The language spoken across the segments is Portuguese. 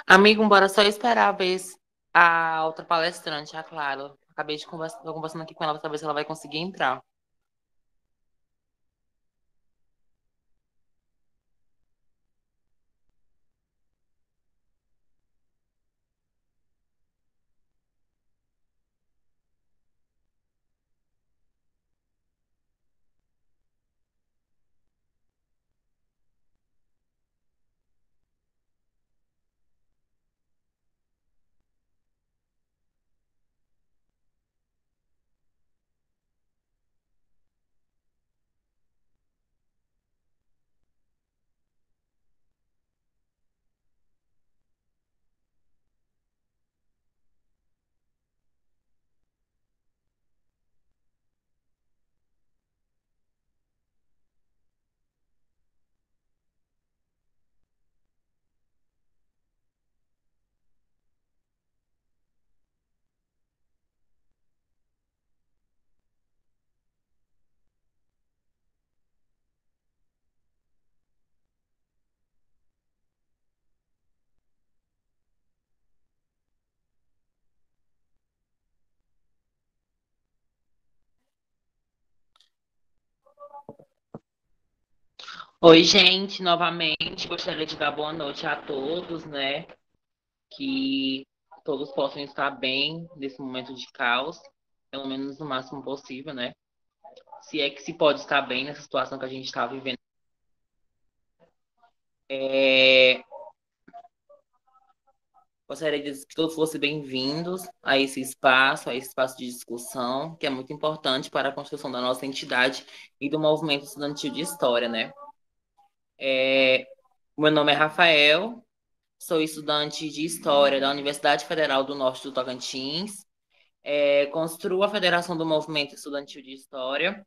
Amigo, bora só esperar a vez a outra palestrante, a Clara. Acabei de conversar, tô conversando aqui com ela pra saber se ela vai conseguir entrar. Oi, gente, novamente. Gostaria de dar boa noite a todos, né? Que todos possam estar bem nesse momento de caos, pelo menos no máximo possível, né? Se é que se pode estar bem nessa situação que a gente está vivendo. É, Gostaria de dizer que todos fossem bem-vindos a esse espaço de discussão, que é muito importante para a construção da nossa entidade e do movimento estudantil de história, né? É, Meu nome é Rafael, sou estudante de História da Universidade Federal do Norte do Tocantins, construo a Federação do Movimento Estudantil de História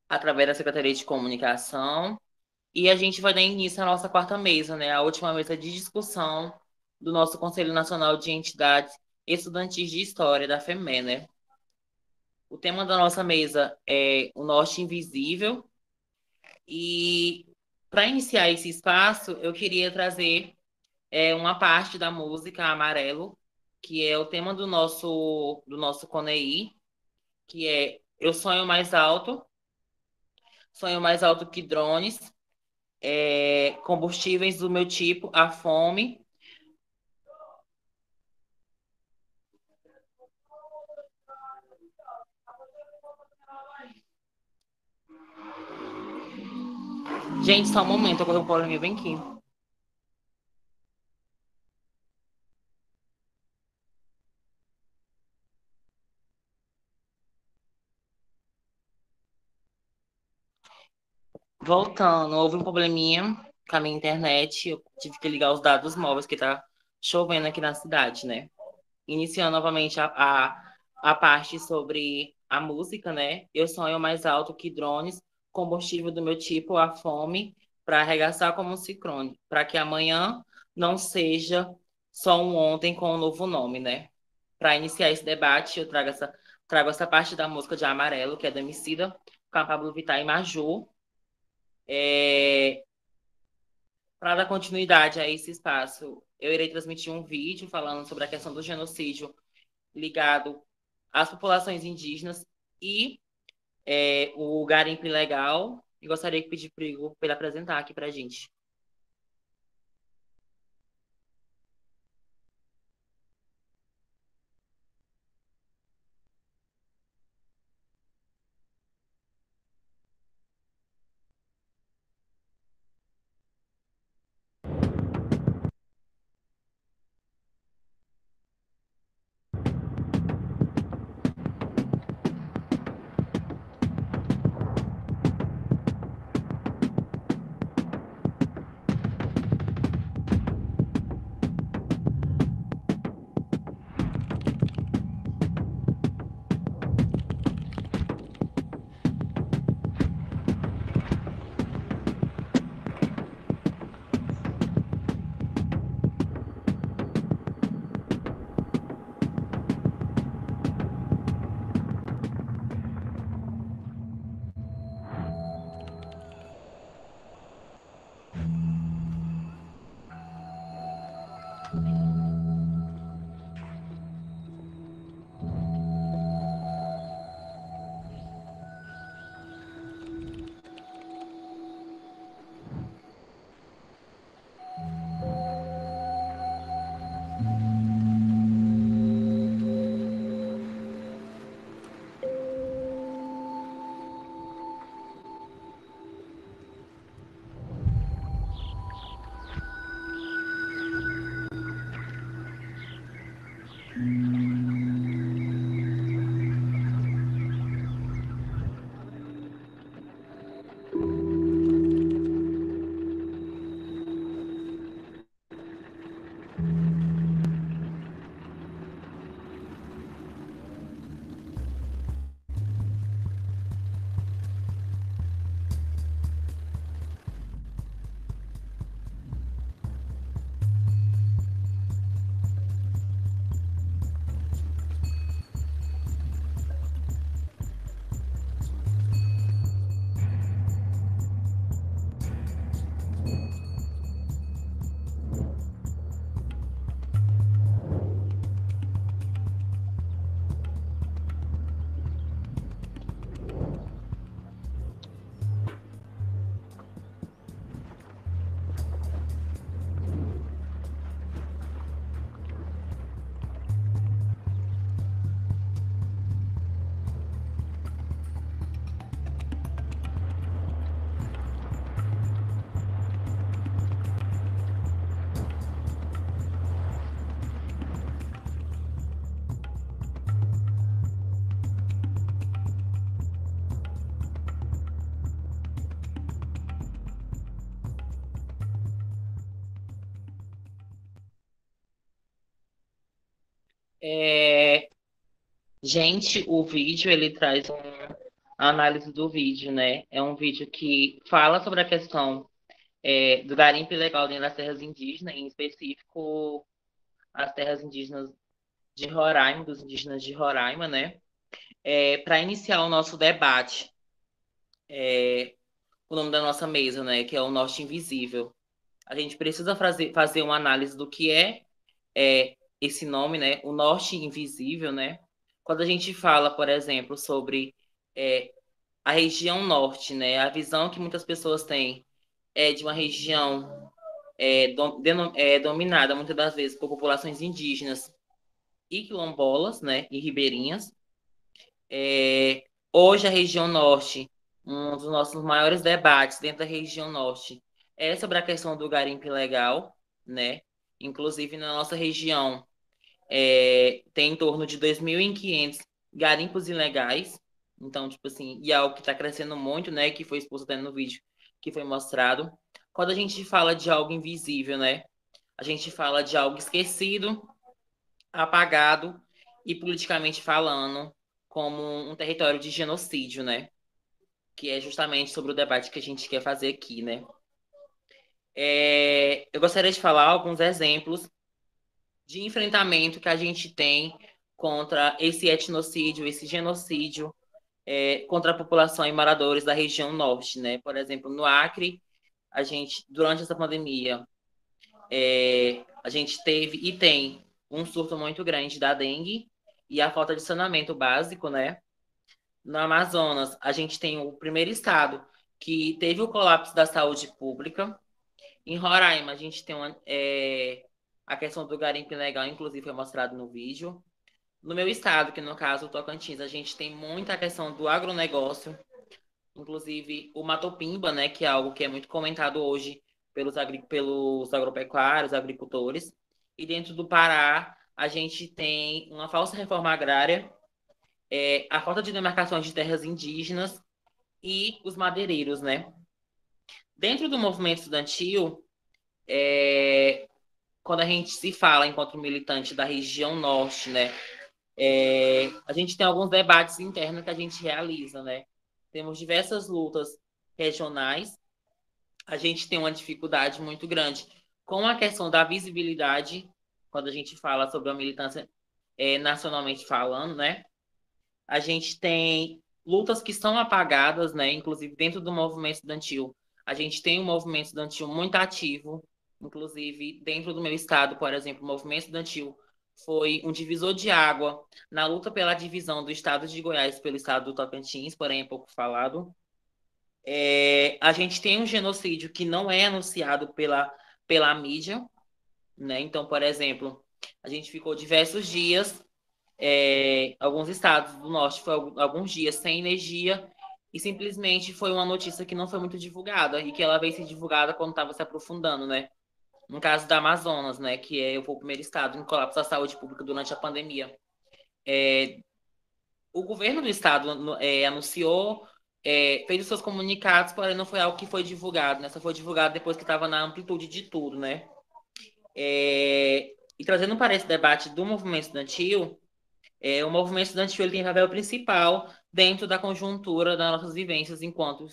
através da Secretaria de Comunicação. E a gente vai dar início à nossa quarta mesa, né? A última mesa de discussão do nosso Conselho Nacional de Entidades Estudantis de História, da FEME, né? O tema da nossa mesa é o Norte Invisível. E para iniciar esse espaço, eu queria trazer uma parte da música Amarelo, que é o tema do nosso CONEI, que é Eu sonho mais alto que drones, combustíveis do meu tipo, a fome. Gente, só um momento, ocorreu um probleminha bem aqui. Voltando, houve um probleminha com a minha internet, eu tive que ligar os dados móveis, que tá chovendo aqui na cidade, né? Iniciando novamente a parte sobre a música, né? Eu sonho mais alto que drones, combustível do meu tipo, a fome, para arregaçar como um ciclone, para que amanhã não seja só um ontem com um novo nome, né? Para iniciar esse debate, trago essa parte da música de Amarelo, que é do Emicida, com a Pablo Vittar e Major, para dar continuidade a esse espaço. Eu irei transmitir um vídeo falando sobre a questão do genocídio ligado às populações indígenas e o garimpo ilegal. E gostaria de pedir para o Igor para ele apresentar aqui para a gente. É, gente, o vídeo ele traz a análise do vídeo, né? É um vídeo que fala sobre a questão do garimpo ilegal dentro das terras indígenas, em específico as terras indígenas de Roraima, dos indígenas de Roraima, né? Para iniciar o nosso debate, o nome da nossa mesa, né? Que é o Norte Invisível. A gente precisa fazer uma análise do que esse nome, né? O Norte Invisível, né? Quando a gente fala, por exemplo, sobre é, a região norte, né? A visão que muitas pessoas têm é de uma região dominada muitas das vezes por populações indígenas e quilombolas, né? E ribeirinhas. Hoje a região norte, um dos nossos maiores debates dentro da região norte é sobre a questão do garimpo ilegal, né? Inclusive na nossa região tem em torno de 2.500 garimpos ilegais. Então, tipo assim, e é algo que está crescendo muito, né? Que foi exposto até no vídeo que foi mostrado. Quando a gente fala de algo invisível, né? A gente fala de algo esquecido, apagado e politicamente falando, como um território de genocídio, né? Que é justamente sobre o debate que a gente quer fazer aqui, né? Eu gostaria de falar alguns exemplos de enfrentamento que a gente tem contra esse etnocídio, esse genocídio, contra a população e moradores da região norte, né? Por exemplo, no Acre, a gente, durante essa pandemia, a gente teve e tem um surto muito grande da dengue e a falta de saneamento básico, né? No Amazonas, a gente tem o primeiro estado que teve o colapso da saúde pública. Em Roraima, a gente tem a questão do garimpo ilegal, inclusive foi mostrado no vídeo. No meu estado, que no caso o Tocantins, a gente tem muita questão do agronegócio, inclusive o Matopimba, né, que é algo que é muito comentado hoje pelos agropecuários, agricultores. E dentro do Pará, a gente tem uma falsa reforma agrária, a falta de demarcações de terras indígenas e os madeireiros, né? Dentro do movimento estudantil, quando a gente se fala enquanto militante da região norte, né? A gente tem alguns debates internos que a gente realiza, né? Temos diversas lutas regionais. A gente tem uma dificuldade muito grande com a questão da visibilidade, quando a gente fala sobre a militância nacionalmente falando, né? A gente tem lutas que são apagadas, né? Inclusive dentro do movimento estudantil. A gente tem um movimento estudantil muito ativo, inclusive dentro do meu estado, por exemplo, o movimento estudantil foi um divisor de água na luta pela divisão do estado de Goiás pelo estado do Tocantins, porém é pouco falado. A gente tem um genocídio que não é anunciado pela mídia, né? Então, por exemplo, a gente ficou diversos dias alguns estados do norte foi alguns dias sem energia e simplesmente foi uma notícia que não foi muito divulgada e que ela veio ser divulgada quando estava se aprofundando, né? No caso da Amazonas, né, que foi o primeiro estado em colapso da saúde pública durante a pandemia. O governo do estado anunciou fez os seus comunicados, porém não foi algo que foi divulgado, né? Só foi divulgado depois que estava na amplitude de tudo, né? E trazendo para esse debate do movimento estudantil, o movimento estudantil ele tem papel principal dentro da conjuntura das nossas vivências enquanto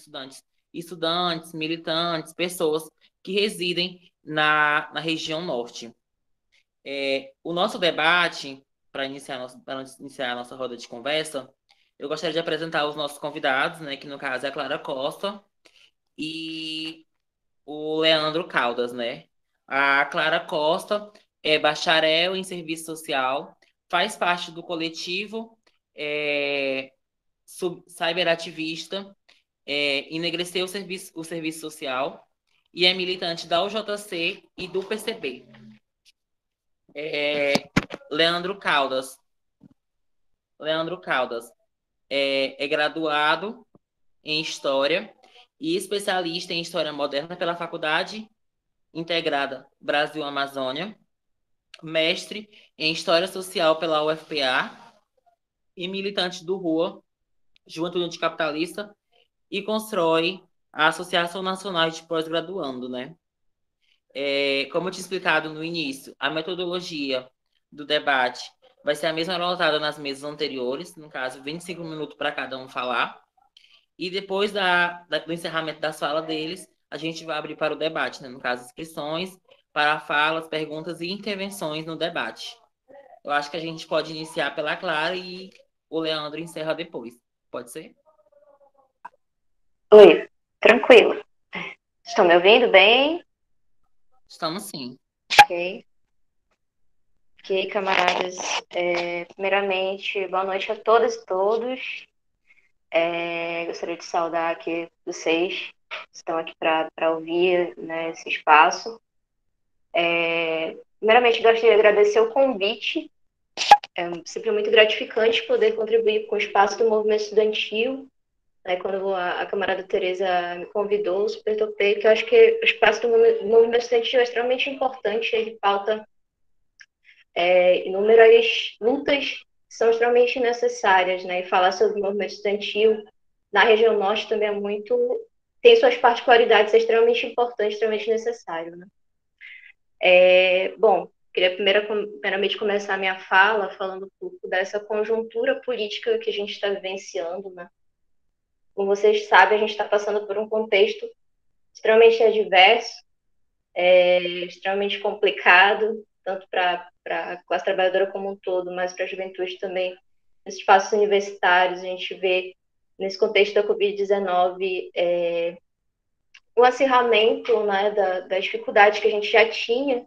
estudantes, militantes, pessoas que residem na região norte. O nosso debate, para iniciar a nossa roda de conversa, eu gostaria de apresentar os nossos convidados, né, que no caso é a Clara Costa e o Leandro Caldas, né? A Clara Costa é bacharel em serviço social, faz parte do coletivo cyberativista, enegreceu o serviço social e é militante da UJC e do PCB. Leandro Caldas. Leandro Caldas é graduado em História e especialista em História Moderna pela Faculdade Integrada Brasil-Amazônia, mestre em História Social pela UFPA e militante do RUA, Juventude Capitalista, e constrói a Associação Nacional de Pós-Graduando, né? Como eu tinha explicado no início, a metodologia do debate vai ser a mesma adotada nas mesas anteriores, no caso, 25 minutos para cada um falar. E depois do encerramento das falas deles, a gente vai abrir para o debate, né? No caso, inscrições para falas, perguntas e intervenções no debate. Eu acho que a gente pode iniciar pela Clara e o Leandro encerra depois. Pode ser? Oi, tranquilo. Estão me ouvindo bem? Estamos sim. Ok. Ok, camaradas. Primeiramente, boa noite a todas e todos. Gostaria de saudar aqui vocês que estão aqui para ouvir, né, esse espaço. Primeiramente, gostaria de agradecer o convite. É sempre muito gratificante poder contribuir com o espaço do movimento estudantil. Quando a camarada Tereza me convidou, super topei, que eu acho que o espaço do movimento estudantil é extremamente importante, ele pauta inúmeras lutas que são extremamente necessárias, né? E falar sobre o movimento estudantil na região norte também é muito... tem suas particularidades, é extremamente importante, extremamente necessário, né? Bom, queria primeiramente começar a minha fala falando um pouco dessa conjuntura política que a gente está vivenciando, né? Como vocês sabem, a gente está passando por um contexto extremamente adverso, extremamente complicado, tanto para a classe trabalhadora como um todo, mas para a juventude também. Nos espaços universitários, a gente vê, nesse contexto da Covid-19, o acirramento, né, das dificuldades que a gente já tinha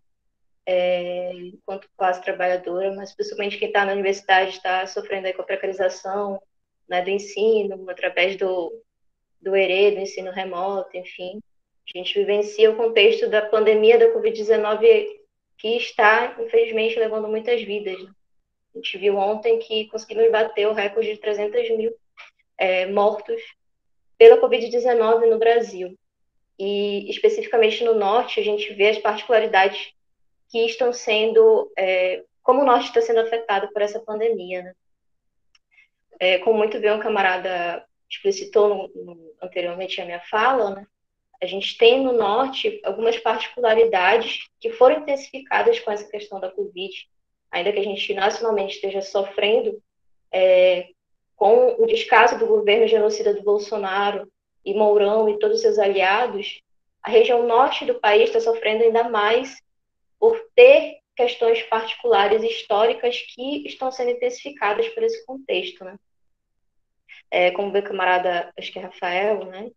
enquanto classe trabalhadora, mas principalmente quem está na universidade está sofrendo aí com a precarização, né, do ensino, através do ERE, do ensino remoto, enfim. A gente vivencia o contexto da pandemia da Covid-19 que está, infelizmente, levando muitas vidas. Né? A gente viu ontem que conseguimos bater o recorde de 300 mil mortos pela Covid-19 no Brasil. E, especificamente no Norte, a gente vê as particularidades que estão sendo... como o Norte está sendo afetado por essa pandemia, né? Como muito bem um camarada explicitou anteriormente a minha fala, né? A gente tem no Norte algumas particularidades que foram intensificadas com essa questão da Covid, ainda que a gente nacionalmente esteja sofrendo com o descaso do governo genocida do Bolsonaro e Mourão e todos os seus aliados, a região norte do país está sofrendo ainda mais por ter questões particulares históricas que estão sendo intensificadas por esse contexto, né? Como o meu camarada, acho que é Rafael, né?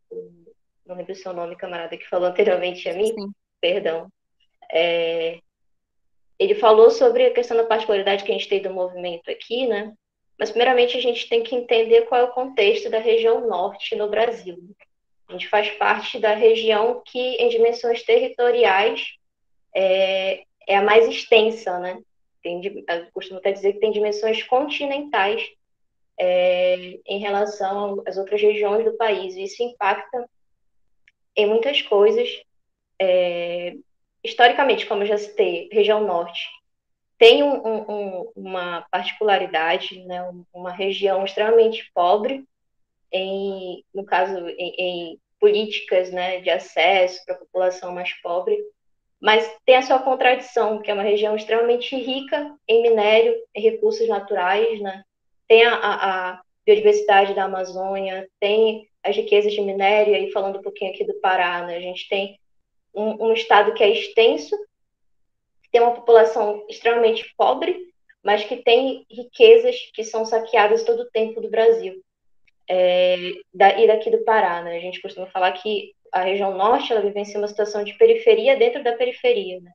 Não lembro o seu nome, camarada, que falou anteriormente a mim, Sim. perdão. Ele falou sobre a questão da particularidade que a gente tem do movimento aqui, né? Mas, primeiramente, a gente tem que entender qual é o contexto da região norte no Brasil. A gente faz parte da região que, em dimensões territoriais, é a mais extensa, né? Eu costumo até dizer que tem dimensões continentais em relação às outras regiões do país. E isso impacta em muitas coisas. Historicamente, como eu já citei, região norte tem uma particularidade, né? Uma região extremamente pobre, no caso, em políticas, né, de acesso para a população mais pobre, mas tem a sua contradição, que é uma região extremamente rica em minério, em recursos naturais, né? Tem a biodiversidade da Amazônia, tem as riquezas de minério, e aí falando um pouquinho aqui do Pará, né? A gente tem um estado que é extenso, que tem uma população extremamente pobre, mas que tem riquezas que são saqueadas todo o tempo do Brasil e daqui do Pará, né? A gente costuma falar que a região norte ela vivencia uma situação de periferia dentro da periferia, né?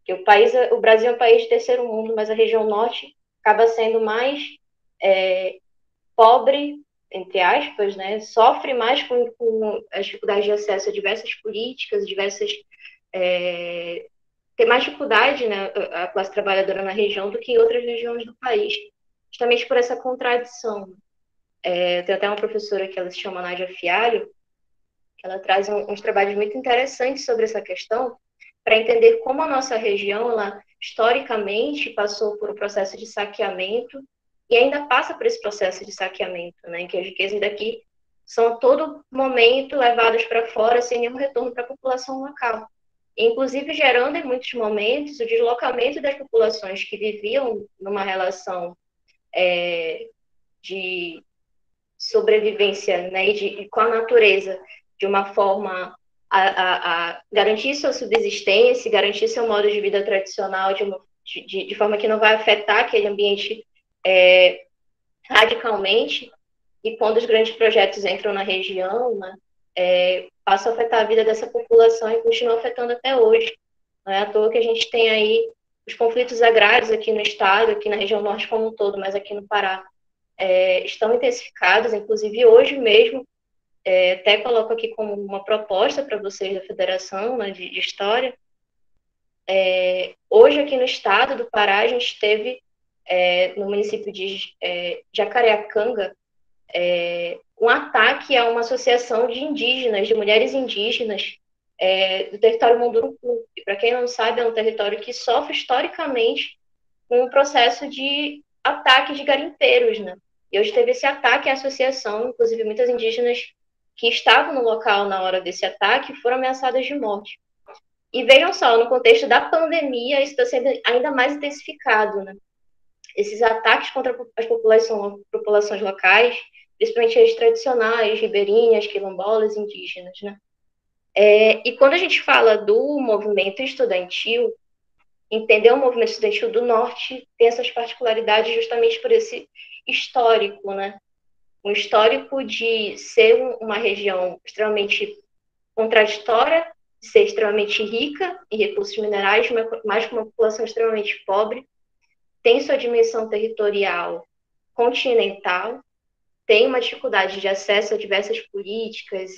Que o Brasil é um país de terceiro mundo, mas a região norte acaba sendo mais é, pobre, entre aspas, né? Sofre mais com as dificuldades de acesso a diversas políticas, tem mais dificuldade, né, a classe trabalhadora na região do que em outras regiões do país, justamente por essa contradição. Eu tenho até uma professora que ela se chama Nádia Fialho, que ela traz uns trabalhos muito interessantes sobre essa questão, para entender como a nossa região, ela, historicamente, passou por um processo de saqueamento e ainda passa por esse processo de saqueamento, né, em que as riquezas daqui são a todo momento levadas para fora sem nenhum retorno para a população local. Inclusive gerando, em muitos momentos, o deslocamento das populações que viviam numa relação de sobrevivência, né, e com a natureza de uma forma a garantir sua subsistência, garantir seu modo de vida tradicional de forma que não vai afetar aquele ambiente radicalmente. E quando os grandes projetos entram na região, né, passam a afetar a vida dessa população e continuam afetando até hoje. Não é à toa que a gente tem aí os conflitos agrários aqui no estado, aqui na região norte como um todo, mas aqui no Pará, estão intensificados, inclusive hoje mesmo, até coloco aqui como uma proposta para vocês da Federação, né, de História. Hoje aqui no estado do Pará, a gente teve, no município de Jacareacanga, um ataque a uma associação de indígenas, de mulheres indígenas, do território Munduruku. E para quem não sabe, é um território que sofre historicamente com um processo de ataque de garimpeiros, né? E hoje teve esse ataque à associação, inclusive muitas indígenas que estavam no local na hora desse ataque foram ameaçadas de morte. E vejam só, no contexto da pandemia, isso está sendo ainda mais intensificado, né? Esses ataques contra as populações locais, principalmente as tradicionais, ribeirinhas, quilombolas, indígenas, né? E quando a gente fala do movimento estudantil, entender o movimento estudantil do Norte tem essas particularidades justamente por esse histórico, né? Um histórico de ser uma região extremamente contraditória, de ser extremamente rica em recursos minerais, mas com uma população extremamente pobre, tem sua dimensão territorial continental, tem uma dificuldade de acesso a diversas políticas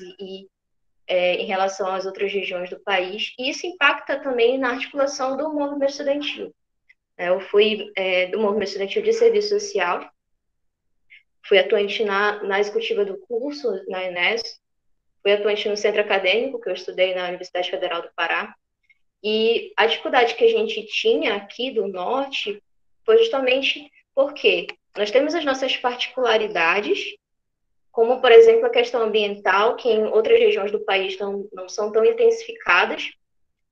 em relação às outras regiões do país, e isso impacta também na articulação do movimento estudantil. Eu fui do movimento estudantil de serviço social, fui atuante na executiva do curso, na Enes, fui atuante no centro acadêmico, que eu estudei na Universidade Federal do Pará, e a dificuldade que a gente tinha aqui do Norte foi justamente porque nós temos as nossas particularidades, como, por exemplo, a questão ambiental, que em outras regiões do país não são tão intensificadas,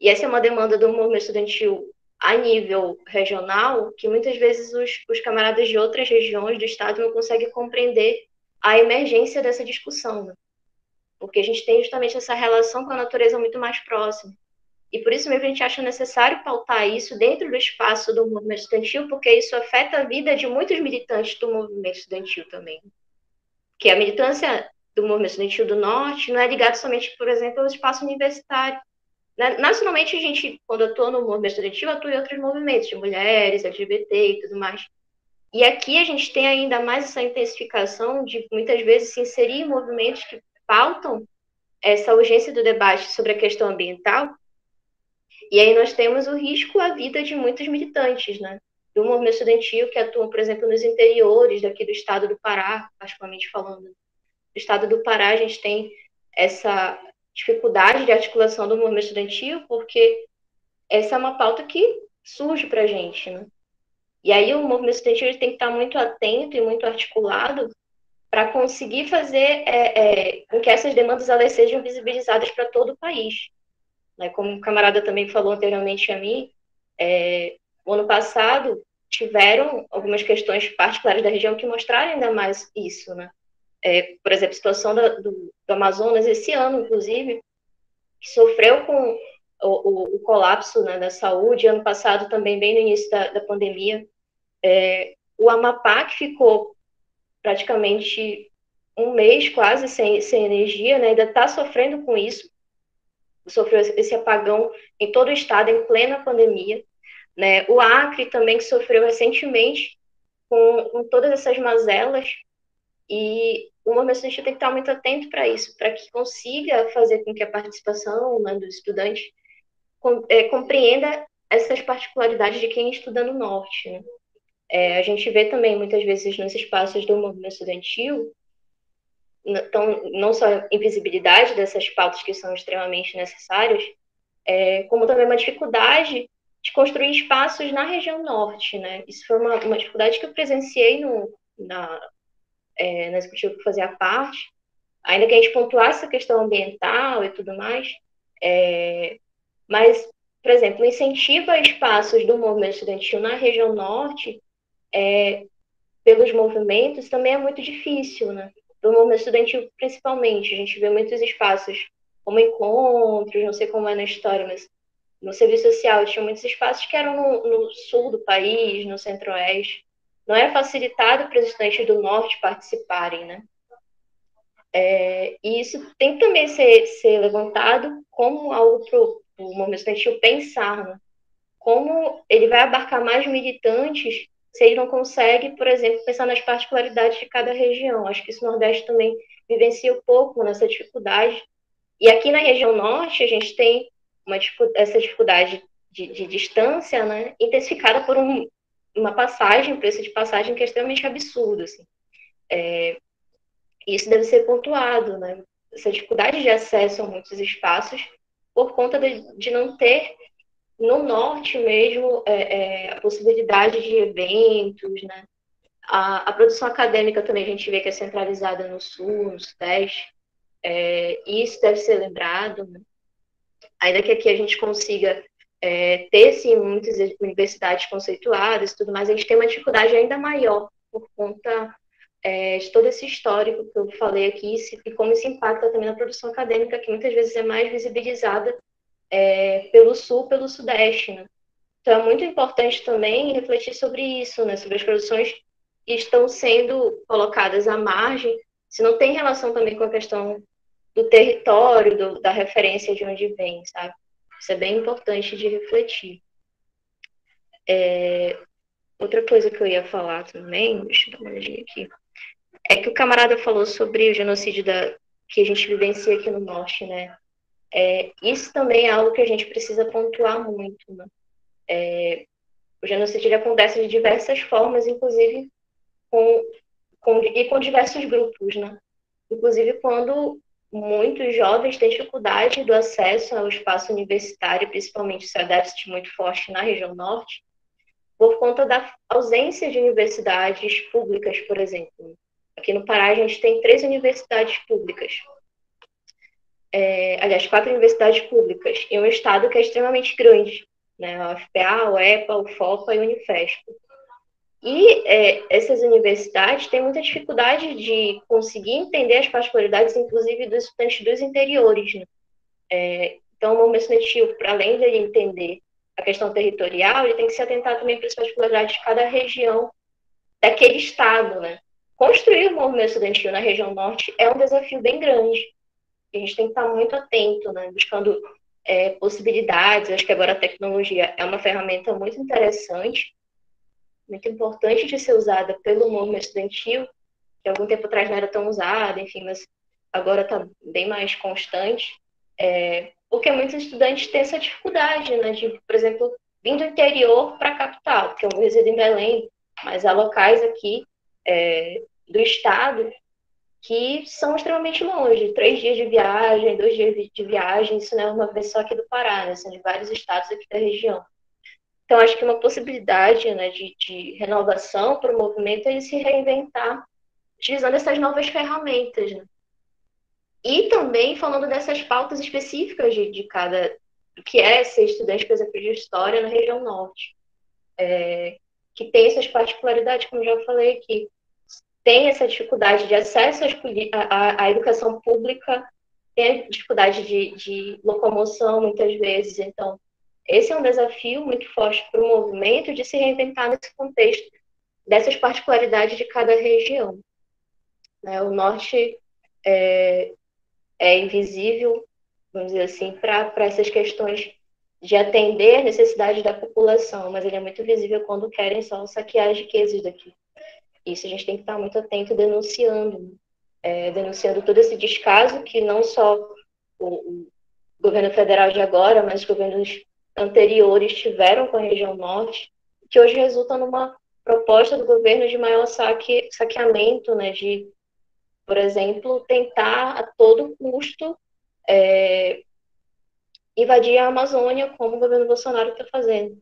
e essa é uma demanda do movimento estudantil a nível regional, que muitas vezes os camaradas de outras regiões do estado não conseguem compreender a emergência dessa discussão, né? Porque a gente tem justamente essa relação com a natureza muito mais próxima. E por isso mesmo a gente acha necessário pautar isso dentro do espaço do movimento estudantil, porque isso afeta a vida de muitos militantes do movimento estudantil também. Que a militância do movimento estudantil do Norte não é ligada somente, por exemplo, ao espaço universitário. Nacionalmente, a gente, quando atua no movimento estudantil, atua em outros movimentos, de mulheres, LGBT e tudo mais. E aqui a gente tem ainda mais essa intensificação de, muitas vezes, se inserir em movimentos que pautam essa urgência do debate sobre a questão ambiental. E aí nós temos o risco à vida de muitos militantes, né? Do movimento estudantil que atuam, por exemplo, nos interiores daqui do estado do Pará, particularmente falando. No estado do Pará, a gente tem essa dificuldade de articulação do movimento estudantil, porque essa é uma pauta que surge para a gente, né? E aí o movimento estudantil tem que estar muito atento e muito articulado para conseguir fazer com que essas demandas elas sejam visibilizadas para todo o país. Né? Como o camarada também falou anteriormente a mim, o ano passado tiveram algumas questões particulares da região que mostraram ainda mais isso, né? Por exemplo, a situação do Amazonas esse ano, inclusive, que sofreu com o colapso, né, da saúde, ano passado também, bem no início da pandemia, o Amapá, que ficou praticamente um mês quase sem energia, né, ainda está sofrendo com isso, sofreu esse apagão em todo o estado, em plena pandemia, né, o Acre também, que sofreu recentemente com todas essas mazelas, e o movimento estudantil tem que estar muito atento para isso, para que consiga fazer com que a participação, né, dos estudantes compreenda essas particularidades de quem estuda no Norte. Né? A gente vê também, muitas vezes, nos espaços do movimento estudantil, não só a invisibilidade dessas pautas que são extremamente necessárias, como também uma dificuldade de construir espaços na região Norte. Né? Isso foi uma dificuldade que eu presenciei na executiva que fazia parte, ainda que a gente pontuasse a questão ambiental e tudo mais, mas, por exemplo, o incentivo a espaços do movimento estudantil na região Norte, pelos movimentos, também é muito difícil, né? Do movimento estudantil, principalmente. A gente vê muitos espaços como encontros, não sei como é na história, mas no serviço social tinha muitos espaços que eram no sul do país, no centro-oeste. Não era facilitado para os estudantes do norte participarem, né? E isso tem que também ser levantado como algo para o movimento estudantil pensar, né? Como ele vai abarcar mais militantes se ele não consegue, por exemplo, pensar nas particularidades de cada região. Acho que isso o Nordeste também vivencia um pouco nessa dificuldade. E aqui na região Norte, a gente tem essa dificuldade de distância, né, intensificada por uma passagem, um preço de passagem que é extremamente absurdo. Assim. Isso deve ser pontuado, né? Essa dificuldade de acesso a muitos espaços por conta de não ter no norte mesmo a possibilidade de eventos, né? A produção acadêmica também a gente vê que é centralizada no sul, no sudeste, e isso deve ser lembrado, né? Ainda que aqui a gente consiga ter, sim, muitas universidades conceituadas e tudo mais, a gente tem uma dificuldade ainda maior por conta de todo esse histórico que eu falei aqui e como isso impacta também na produção acadêmica, que muitas vezes é mais visibilizada pelo sul, pelo sudeste, né? Então, é muito importante também refletir sobre isso, né? Sobre as produções que estão sendo colocadas à margem, se não tem relação também com a questão do território, da referência de onde vem, sabe? Isso é bem importante de refletir. Outra coisa que eu ia falar também, deixa eu dar uma olhadinha aqui, é que o camarada falou sobre o genocídio que a gente vivencia aqui no Norte, né? Isso também é algo que a gente precisa pontuar muito, né? O genocídio acontece de diversas formas, inclusive com diversos grupos, né? Inclusive quando muitos jovens têm dificuldade do acesso ao espaço universitário, principalmente se é déficit muito forte na região norte, por conta da ausência de universidades públicas, por exemplo. Aqui no Pará a gente tem 3 universidades públicas. Aliás, 4 universidades públicas, em um estado que é extremamente grande, né? A UFPA, o EPA, o FOPA e o Unifesp. E essas universidades têm muita dificuldade de conseguir entender as particularidades, inclusive, dos estudantes dos interiores. Né? Então, o movimento estudantil, para além de ele entender a questão territorial, ele tem que se atentar também para as particularidades de cada região daquele estado. Né? Construir o movimento estudantil na região norte é um desafio bem grande. A gente tem que estar muito atento, né? Buscando possibilidades. Acho que agora a tecnologia é uma ferramenta muito interessante, muito importante de ser usada pelo movimento estudantil, que algum tempo atrás não era tão usada, enfim, mas agora está bem mais constante, porque muitos estudantes têm essa dificuldade, né, de, por exemplo, vir do interior para a capital, porque eu resido em Belém, mas há locais aqui do estado que são extremamente longe, 3 dias de viagem, 2 dias de viagem, isso não é uma vez só aqui do Pará, né, são de vários estados aqui da região. Então, acho que uma possibilidade, né, de renovação para o movimento é ele se reinventar, utilizando essas novas ferramentas, né? E também falando dessas pautas específicas de cada, do que é ser estudante, por exemplo, de história na região norte, que tem essas particularidades, como já falei aqui, tem essa dificuldade de acesso à educação pública, tem dificuldade de locomoção muitas vezes, então esse é um desafio muito forte para o movimento de se reinventar nesse contexto dessas particularidades de cada região. Né? O norte é invisível, vamos dizer assim, para essas questões de atender as necessidades da população, mas ele é muito visível quando querem só saquear as riquezas daqui. Isso a gente tem que estar muito atento denunciando, denunciando todo esse descaso que não só o governo federal de agora, mas os governos anteriores tiveram com a região norte, que hoje resulta numa proposta do governo de maior saqueamento, né, de, por exemplo, tentar a todo custo invadir a Amazônia, como o governo Bolsonaro está fazendo.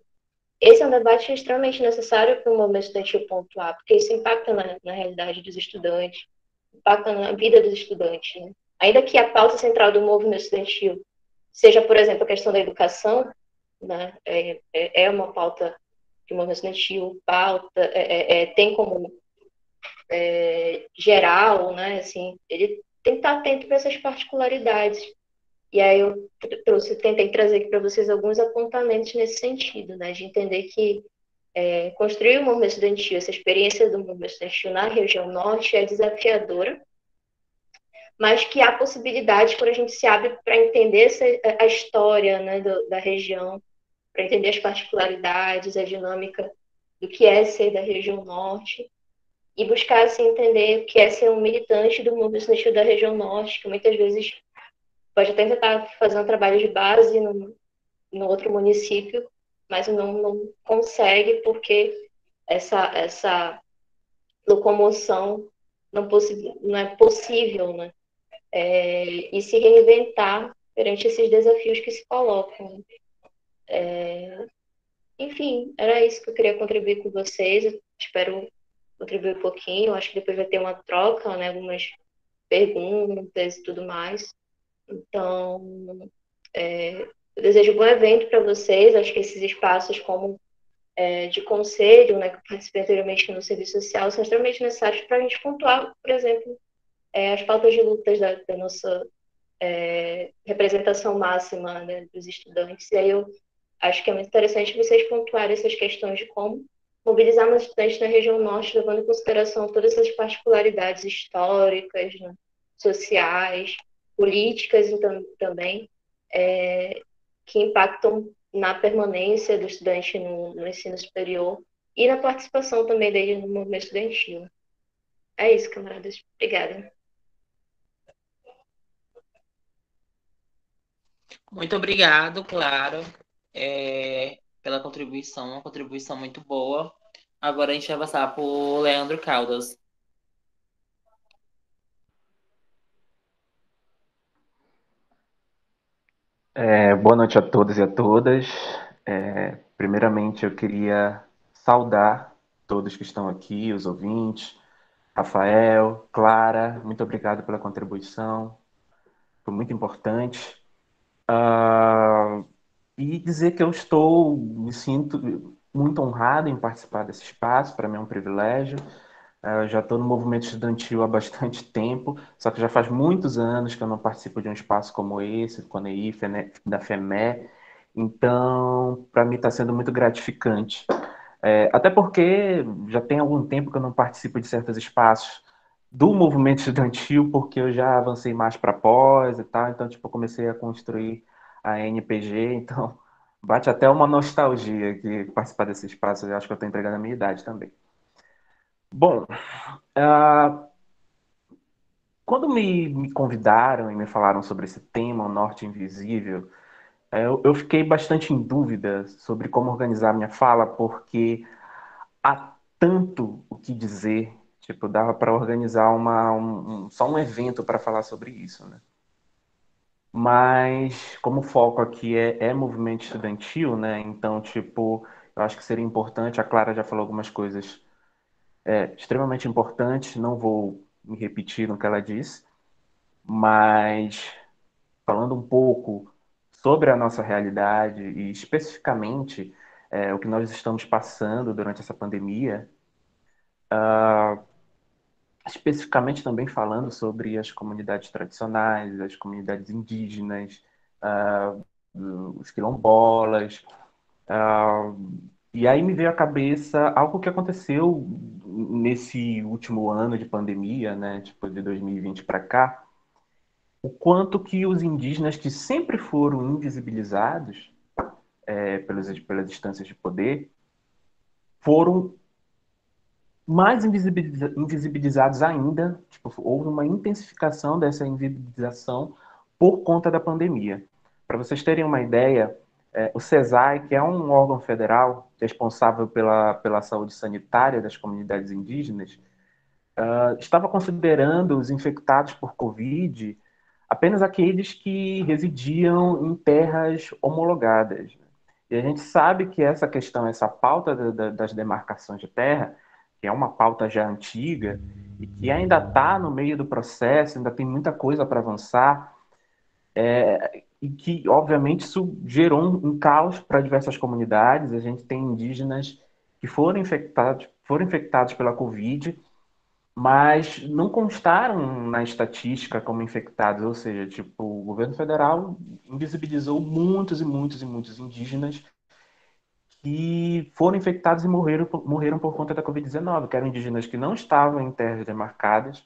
Esse é um debate extremamente necessário para o movimento estudantil pontuar, porque isso impacta na realidade dos estudantes, impacta na vida dos estudantes. Né? Ainda que a pauta central do movimento estudantil seja, por exemplo, a questão da educação, né? É uma pauta que o movimento estudantil pauta, tem como geral, né? Assim, ele tem que estar atento para essas particularidades. E aí eu tentei trazer aqui para vocês alguns apontamentos nesse sentido, né? De entender que construir o movimento estudantil, essa experiência do movimento estudantil na região norte é desafiadora, mas que há possibilidades quando a gente se abre para entender a história, né, da região, para entender as particularidades, a dinâmica do que é ser da região norte, e buscar assim, entender o que é ser um militante do movimento estudantil da região norte, que muitas vezes pode até tentar fazer um trabalho de base no outro município, mas não consegue porque essa locomoção não é possível, né? E se reinventar perante esses desafios que se colocam. Enfim, era isso que eu queria contribuir com vocês. Eu espero contribuir um pouquinho. Acho que depois vai ter uma troca, né? Algumas perguntas e tudo mais. Então, eu desejo um bom evento para vocês. Acho que esses espaços como de conselho, né, que eu participei anteriormente no serviço social, são extremamente necessários para a gente pontuar, por exemplo, as pautas de lutas da nossa representação máxima, né, dos estudantes. E aí eu acho que é muito interessante vocês pontuarem essas questões de como mobilizar mais estudantes na região norte, levando em consideração todas essas particularidades históricas, né, sociais, políticas então, também, que impactam na permanência do estudante no ensino superior e na participação também dele no movimento estudantil. É isso, camaradas. Obrigada. Muito obrigado, claro, pela contribuição, uma contribuição muito boa. Agora a gente vai passar para o Leandro Caldas. Boa noite a todos e a todas. Primeiramente, eu queria saudar todos que estão aqui, os ouvintes, Rafael, Clara, muito obrigado pela contribuição, foi muito importante. E dizer que me sinto muito honrado em participar desse espaço, para mim é um privilégio. Eu já estou no movimento estudantil há bastante tempo, só que já faz muitos anos que eu não participo de um espaço como esse, do CONEI, da FEME. Então, para mim está sendo muito gratificante. Até porque já tem algum tempo que eu não participo de certos espaços do movimento estudantil, porque eu já avancei mais para pós e tal, então tipo, eu comecei a construir a NPG, então bate até uma nostalgia que participar desse espaço, eu acho que eu estou entregando a minha idade também. Bom, quando me convidaram e me falaram sobre esse tema, o Norte Invisível, eu fiquei bastante em dúvida sobre como organizar minha fala, porque há tanto o que dizer, tipo, dava para organizar só um evento para falar sobre isso, né? Mas como o foco aqui é movimento estudantil, né? Então, tipo, eu acho que seria importante, a Clara já falou algumas coisas extremamente importantes, não vou me repetir no que ela disse, mas falando um pouco sobre a nossa realidade e especificamente o que nós estamos passando durante essa pandemia, especificamente também falando sobre as comunidades tradicionais, as comunidades indígenas, uh, os quilombolas. E aí me veio à cabeça algo que aconteceu nesse último ano de pandemia, né, tipo de 2020 para cá, o quanto que os indígenas que sempre foram invisibilizados pelas instâncias de poder foram mais invisibilizados ainda, tipo, houve uma intensificação dessa invisibilização por conta da pandemia. Para vocês terem uma ideia, o CESAI, que é um órgão federal responsável pela saúde sanitária das comunidades indígenas, estava considerando os infectados por Covid apenas aqueles que residiam em terras homologadas. E a gente sabe que essa questão, essa pauta das demarcações de terra, que é uma pauta já antiga e que ainda está no meio do processo, ainda tem muita coisa para avançar, e que, obviamente, isso gerou um caos para diversas comunidades. A gente tem indígenas que foram infectados pela Covid, mas não constaram na estatística como infectados, ou seja, tipo, o governo federal invisibilizou muitos e muitos e muitos indígenas que foram infectados e morreram por conta da Covid-19, que eram indígenas que não estavam em terras demarcadas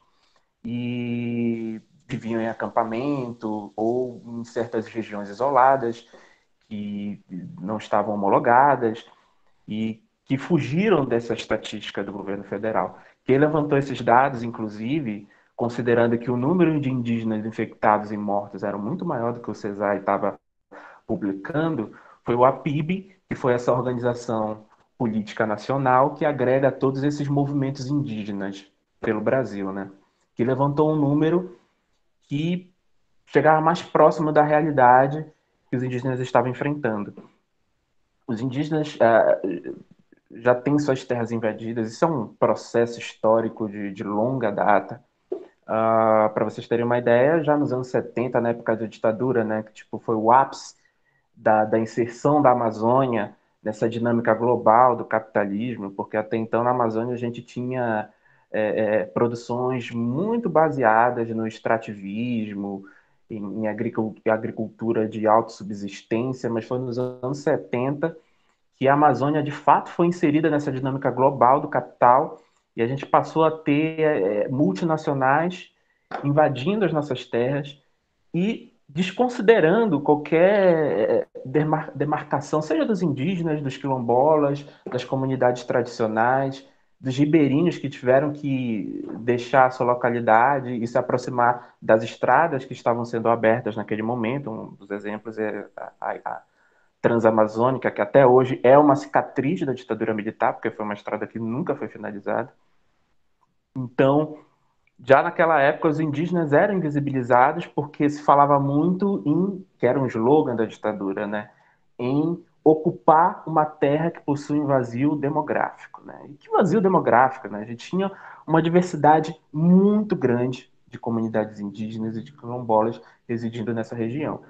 e viviam em acampamento ou em certas regiões isoladas que não estavam homologadas e que fugiram dessa estatística do governo federal. Quem levantou esses dados, inclusive, considerando que o número de indígenas infectados e mortos era muito maior do que o CESAI estava publicando, foi o APIB, que foi essa organização política nacional que agrega todos esses movimentos indígenas pelo Brasil, né? Que levantou um número que chegava mais próximo da realidade que os indígenas estavam enfrentando. Os indígenas já têm suas terras invadidas, isso é um processo histórico de longa data. Para vocês terem uma ideia, já nos anos 70, na época da ditadura, né, que tipo, foi o ápice da inserção da Amazônia nessa dinâmica global do capitalismo, porque até então na Amazônia a gente tinha produções muito baseadas no extrativismo, em agricultura de autossubsistência, mas foi nos anos 70 que a Amazônia de fato foi inserida nessa dinâmica global do capital e a gente passou a ter multinacionais invadindo as nossas terras e desconsiderando qualquer demarcação, seja dos indígenas, dos quilombolas, das comunidades tradicionais, dos ribeirinhos que tiveram que deixar a sua localidade e se aproximar das estradas que estavam sendo abertas naquele momento. Um dos exemplos é a Transamazônica, que até hoje é uma cicatriz da ditadura militar, porque foi uma estrada que nunca foi finalizada. Então, já naquela época, os indígenas eram invisibilizados porque se falava muito que era um slogan da ditadura, né, em ocupar uma terra que possui um vazio demográfico, né? E que vazio demográfico, né? A gente tinha uma diversidade muito grande de comunidades indígenas e de quilombolas residindo nessa região.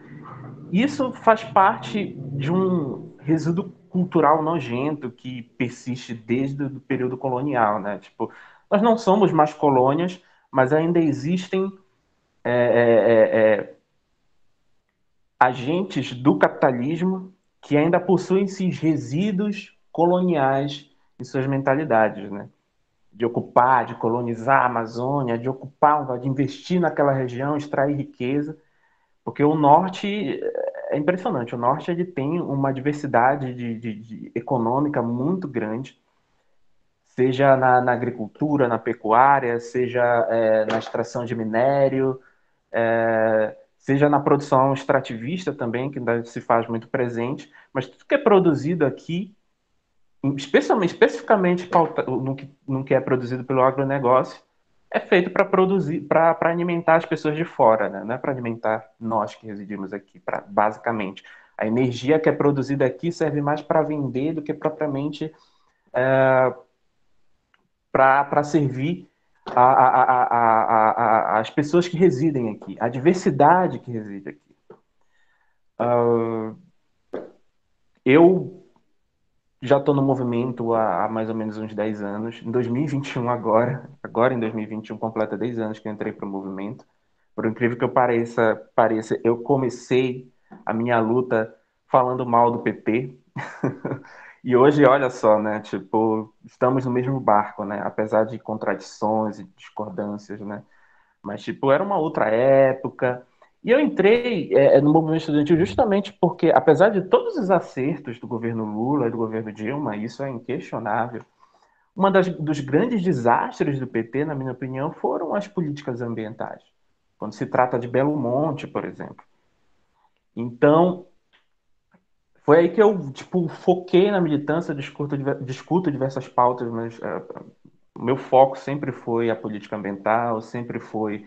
Isso faz parte de um resíduo cultural nojento que persiste desde o período colonial, né? Tipo, nós não somos mais colônias, mas ainda existem é, é, é, agentes do capitalismo que ainda possuem esses resíduos coloniais em suas mentalidades, né? De ocupar, de colonizar a Amazônia, de ocupar, de investir naquela região, extrair riqueza. Porque o norte é impressionante. O norte ele tem uma diversidade de econômica muito grande, seja na agricultura, na pecuária, seja na extração de minério, seja na produção extrativista também, que ainda se faz muito presente. Mas tudo que é produzido aqui, especificamente no que é produzido pelo agronegócio, é feito para produzir, para alimentar as pessoas de fora, né? Não é para alimentar nós que residimos aqui, basicamente. A energia que é produzida aqui serve mais para vender do que propriamente para servir as pessoas que residem aqui, a diversidade que reside aqui. Eu já estou no movimento há mais ou menos uns 10 anos. Em 2021, agora em 2021, completa 10 anos que eu entrei para o movimento. Por incrível que eu pareça, eu comecei a minha luta falando mal do PT. E hoje, olha só, né? Tipo, estamos no mesmo barco, né? Apesar de contradições e discordâncias, né? Mas, tipo, era uma outra época. E eu entrei no movimento estudantil justamente porque, apesar de todos os acertos do governo Lula e do governo Dilma, isso é inquestionável, dos grandes desastres do PT, na minha opinião, foram as políticas ambientais. Quando se trata de Belo Monte, por exemplo. Então, foi aí que eu, tipo, foquei na militância, discuto diversas pautas, mas o meu foco sempre foi a política ambiental, sempre foi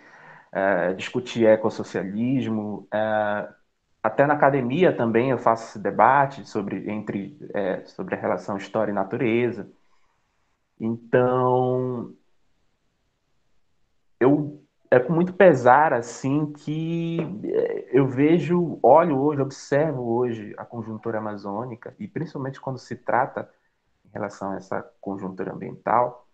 discutir ecossocialismo. Até na academia também eu faço esse debate sobre a relação história e natureza. Então, eu é com muito pesar assim que eu olho hoje, observo hoje a conjuntura amazônica e principalmente quando se trata em relação a essa conjuntura ambiental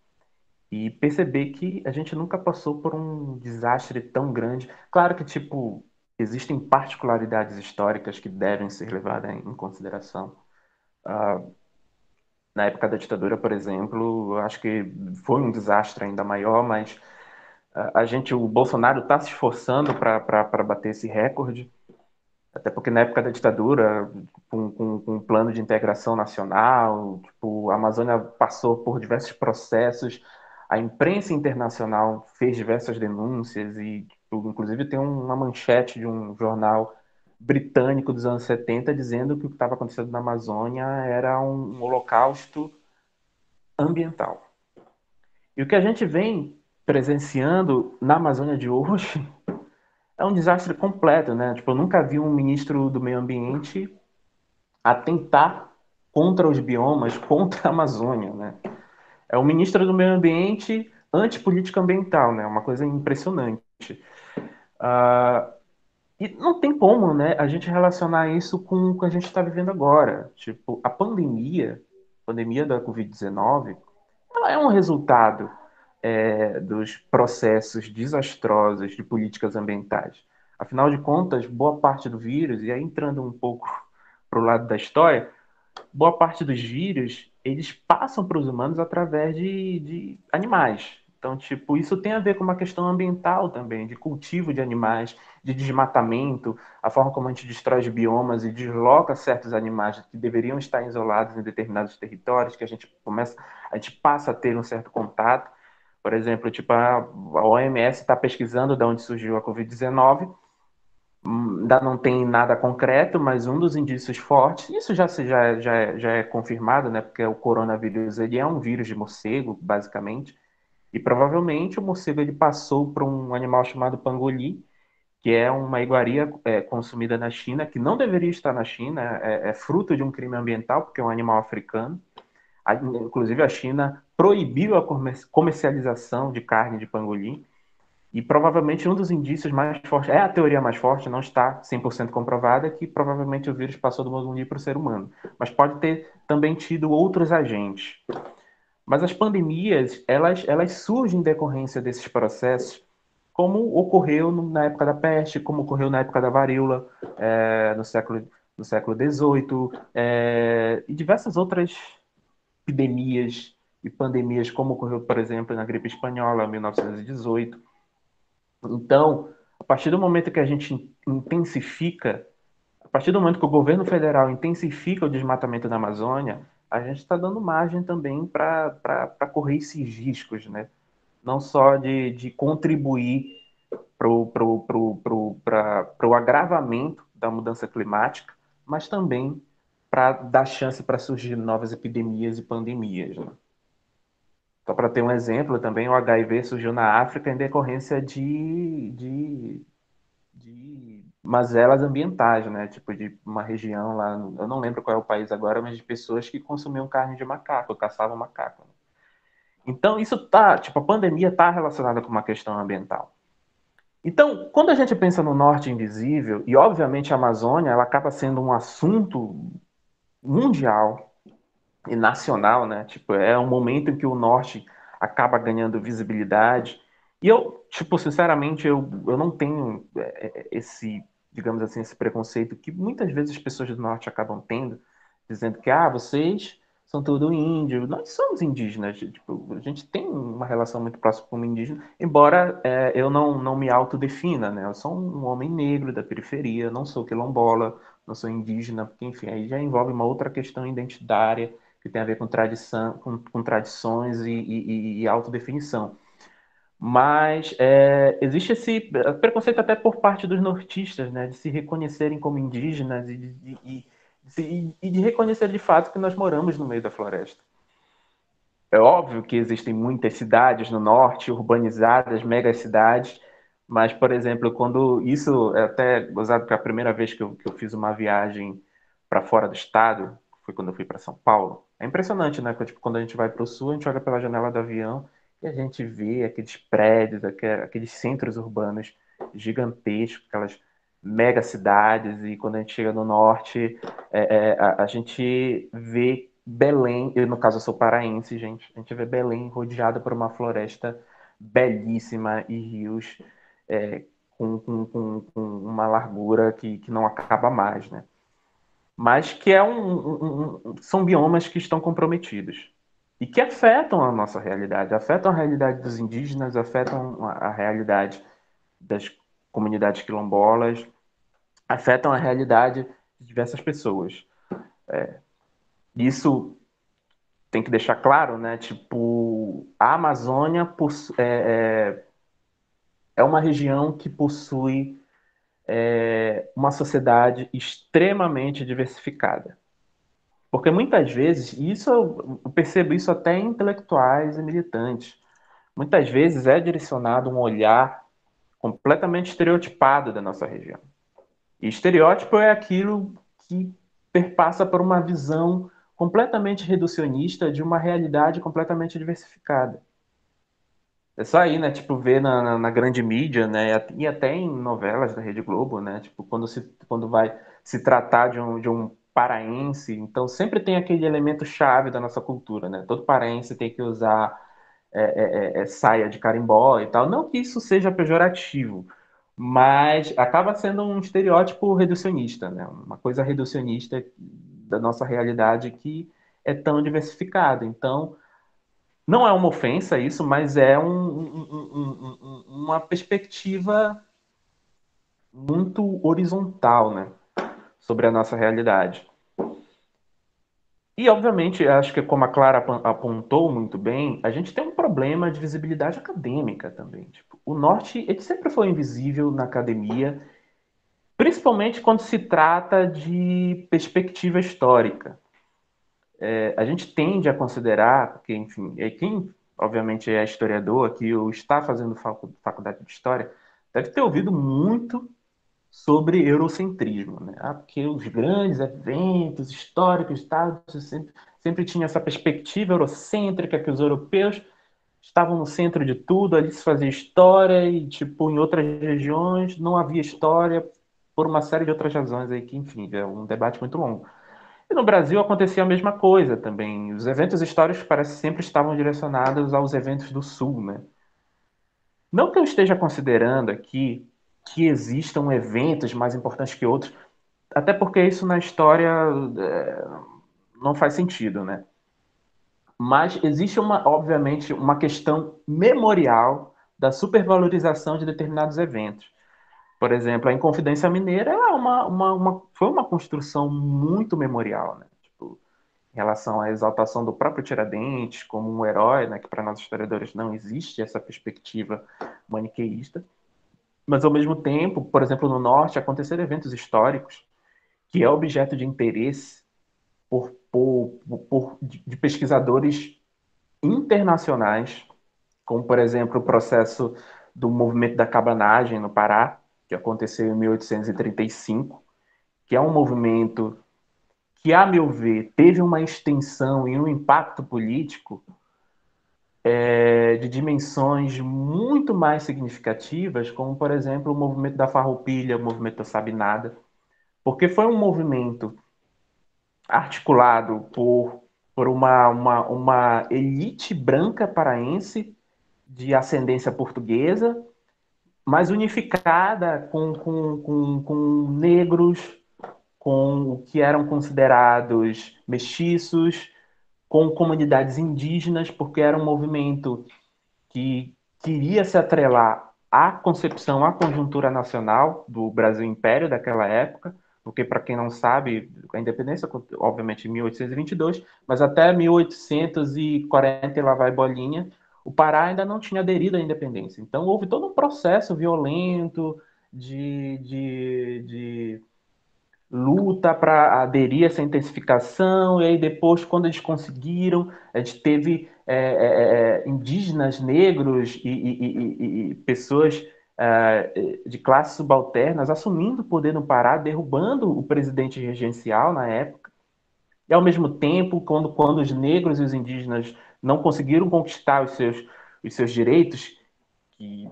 e perceber que a gente nunca passou por um desastre tão grande. Claro que tipo existem particularidades históricas que devem ser levadas em consideração. Na época da ditadura, por exemplo, eu acho que foi um desastre ainda maior, mas o Bolsonaro está se esforçando para bater esse recorde, até porque na época da ditadura, com um plano de integração nacional, tipo, a Amazônia passou por diversos processos, a imprensa internacional fez diversas denúncias e, tipo, inclusive, tem uma manchete de um jornal britânico dos anos 70 dizendo que o que estava acontecendo na Amazônia era um holocausto ambiental. E o que a gente vem presenciando na Amazônia de hoje é um desastre completo, né? Tipo, eu nunca vi um ministro do meio ambiente atentar contra os biomas, contra a Amazônia, né? É o ministro do meio ambiente anti-política ambiental, né? Uma coisa impressionante. E não tem como, né, a gente relacionar isso com o que a gente está vivendo agora. Tipo, a pandemia da Covid-19, ela é um resultado dos processos desastrosos de políticas ambientais. Afinal de contas, boa parte do vírus, e aí entrando um pouco para o lado da história, boa parte dos vírus, eles passam para os humanos através de animais. Então, tipo, isso tem a ver com uma questão ambiental também, de cultivo de animais, de desmatamento, a forma como a gente destrói os biomas e desloca certos animais que deveriam estar isolados em determinados territórios, que a gente passa a ter um certo contato. Por exemplo, tipo, a OMS está pesquisando de onde surgiu a Covid-19, ainda não tem nada concreto, mas um dos indícios fortes, isso já é confirmado, né? Porque o coronavírus ele é um vírus de morcego, basicamente, e provavelmente o morcego ele passou para um animal chamado pangolin, que é uma iguaria consumida na China, que não deveria estar na China, é fruto de um crime ambiental, porque é um animal africano. Inclusive a China proibiu a comercialização de carne de pangolim, e provavelmente um dos indícios mais fortes, é a teoria mais forte, não está 100% comprovada, que provavelmente o vírus passou do morcego para o ser humano. Mas pode ter também tido outros agentes. Mas as pandemias, elas surgem em decorrência desses processos, como ocorreu na época da peste, como ocorreu na época da varíola, no século XVIII, e diversas outras epidemias e pandemias, como ocorreu, por exemplo, na gripe espanhola, em 1918. Então, a partir do momento que a gente intensifica, a partir do momento que o governo federal intensifica o desmatamento da Amazônia, a gente está dando margem também para correr esses riscos, né? Não só de contribuir para o agravamento da mudança climática, mas também para dar chance para surgir novas epidemias e pandemias, né? Só para ter um exemplo também, o HIV surgiu na África em decorrência de mazelas ambientais, né? Tipo, de uma região lá, eu não lembro qual é o país agora, mas de pessoas que consumiam carne de macaco, caçavam macaco, né? Então, isso tá, tipo, a pandemia está relacionada com uma questão ambiental. Então, quando a gente pensa no norte invisível, e obviamente a Amazônia, ela acaba sendo um assunto mundial e nacional, né? Tipo, é um momento em que o norte acaba ganhando visibilidade. E eu, tipo, sinceramente, eu não tenho esse, digamos assim, esse preconceito que muitas vezes as pessoas do norte acabam tendo, dizendo que, vocês são tudo índio. Nós somos indígenas, tipo, a gente tem uma relação muito próxima com o indígena, embora eu não me autodefina, né? Eu sou um homem negro da periferia, não sou quilombola, não sou indígena, porque, enfim, aí já envolve uma outra questão identitária, que tem a ver com tradição, com tradições e autodefinição. Mas existe esse preconceito até por parte dos nortistas, né, de se reconhecerem como indígenas e de reconhecer de fato que nós moramos no meio da floresta. É óbvio que existem muitas cidades no norte, urbanizadas, megacidades, mas, por exemplo, quando isso é até gozado que a primeira vez que eu fiz uma viagem para fora do estado, foi quando eu fui para São Paulo. É impressionante, né? Porque, tipo, quando a gente vai para o sul, a gente olha pela janela do avião e a gente vê aqueles prédios, aqueles centros urbanos gigantescos, aquelas mega cidades, e quando a gente chega no norte, a gente vê Belém, eu no caso eu sou paraense, gente, a gente vê Belém rodeada por uma floresta belíssima e rios com uma largura que não acaba mais, né? Mas que são biomas que estão comprometidos e que afetam a nossa realidade, afetam a realidade dos indígenas, afetam a realidade das comunidades quilombolas, afetam a realidade de diversas pessoas. Isso tem que deixar claro, né? Tipo, a Amazônia é uma região que possui uma sociedade extremamente diversificada. Porque muitas vezes, isso eu percebo isso até em intelectuais e militantes, muitas vezes é direcionado um olhar completamente estereotipado da nossa região. E estereótipo é aquilo que perpassa por uma visão completamente reducionista de uma realidade completamente diversificada. É só aí, né, tipo, ver na grande mídia, né, e até em novelas da Rede Globo, né, tipo, quando vai se tratar de um paraense, então sempre tem aquele elemento chave da nossa cultura, né, todo paraense tem que usar saia de carimbó e tal, não que isso seja pejorativo, mas acaba sendo um estereótipo reducionista, né, uma coisa reducionista da nossa realidade que é tão diversificada, então não é uma ofensa isso, mas é uma perspectiva muito horizontal, né, sobre a nossa realidade. E, obviamente, acho que como a Clara apontou muito bem, a gente tem um problema de visibilidade acadêmica também. Tipo, o Norte, ele sempre foi invisível na academia, principalmente quando se trata de perspectiva histórica. A gente tende a considerar, porque, enfim, quem obviamente é historiador aqui ou está fazendo faculdade de história, deve ter ouvido muito sobre eurocentrismo, né? Porque os grandes eventos históricos sempre tinha essa perspectiva eurocêntrica que os europeus estavam no centro de tudo, ali se fazia história e, tipo, em outras regiões não havia história por uma série de outras razões aí que, enfim, é um debate muito longo. E no Brasil acontecia a mesma coisa também. Os eventos históricos parece que sempre estavam direcionados aos eventos do Sul, né? Não que eu esteja considerando aqui que existam eventos mais importantes que outros, até porque isso na história não faz sentido, né? Mas existe obviamente, uma questão memorial da supervalorização de determinados eventos. Por exemplo, a Inconfidência Mineira foi uma construção muito memorial, né? Tipo, em relação à exaltação do próprio Tiradentes como um herói, né, que para nós historiadores não existe essa perspectiva maniqueísta. Mas, ao mesmo tempo, por exemplo, no Norte, aconteceram eventos históricos que é objeto de interesse de pesquisadores internacionais, como, por exemplo, o processo do movimento da cabanagem no Pará, que aconteceu em 1835, que é um movimento que, a meu ver, teve uma extensão e um impacto político de dimensões muito mais significativas, como, por exemplo, o movimento da Farroupilha, o movimento da Sabinada, porque foi um movimento articulado por uma elite branca paraense de ascendência portuguesa, mas unificada com negros, com o que eram considerados mestiços, com comunidades indígenas, porque era um movimento que queria se atrelar à concepção, à conjuntura nacional do Brasil Império daquela época, porque, para quem não sabe, a independência, obviamente, em 1822, mas até 1840 e lá vai bolinha, o Pará ainda não tinha aderido à independência. Então, houve todo um processo violento de luta para aderir a essa intensificação, e aí depois, quando eles conseguiram, a gente teve indígenas, negros e pessoas de classes subalternas assumindo o poder no Pará, derrubando o presidente regencial na época, e ao mesmo tempo, quando os negros e os indígenas não conseguiram conquistar os seus direitos, que,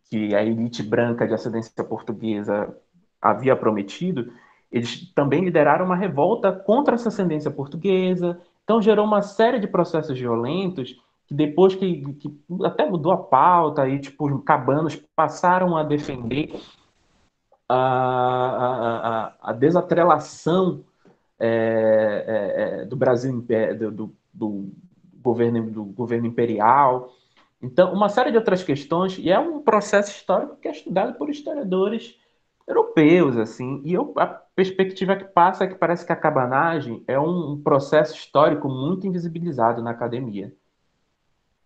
que a elite branca de ascendência portuguesa havia prometido, eles também lideraram uma revolta contra essa ascendência portuguesa. Então gerou uma série de processos violentos que depois que até mudou a pauta e tipo os cabanos passaram a defender a desatrelação do Brasil do governo imperial. Então, uma série de outras questões, e é um processo histórico que é estudado por historiadores europeus, assim, e a perspectiva que passa é que parece que a cabanagem é um processo histórico muito invisibilizado na academia.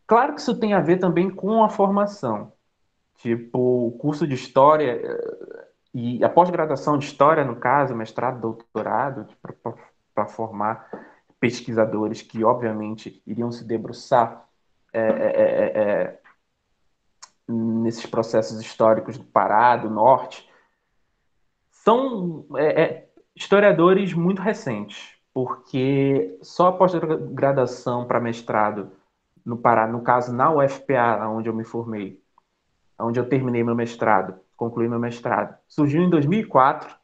Claro que isso tem a ver também com a formação, tipo, o curso de História e a pós-graduação de História, no caso, mestrado, doutorado, para formar pesquisadores que, obviamente, iriam se debruçar é, é, é, nesses processos históricos do Pará, do Norte, são historiadores muito recentes, porque só a pós-graduação para mestrado no Pará, no caso na UFPA, onde eu me formei, onde eu terminei meu mestrado, concluí meu mestrado, surgiu em 2004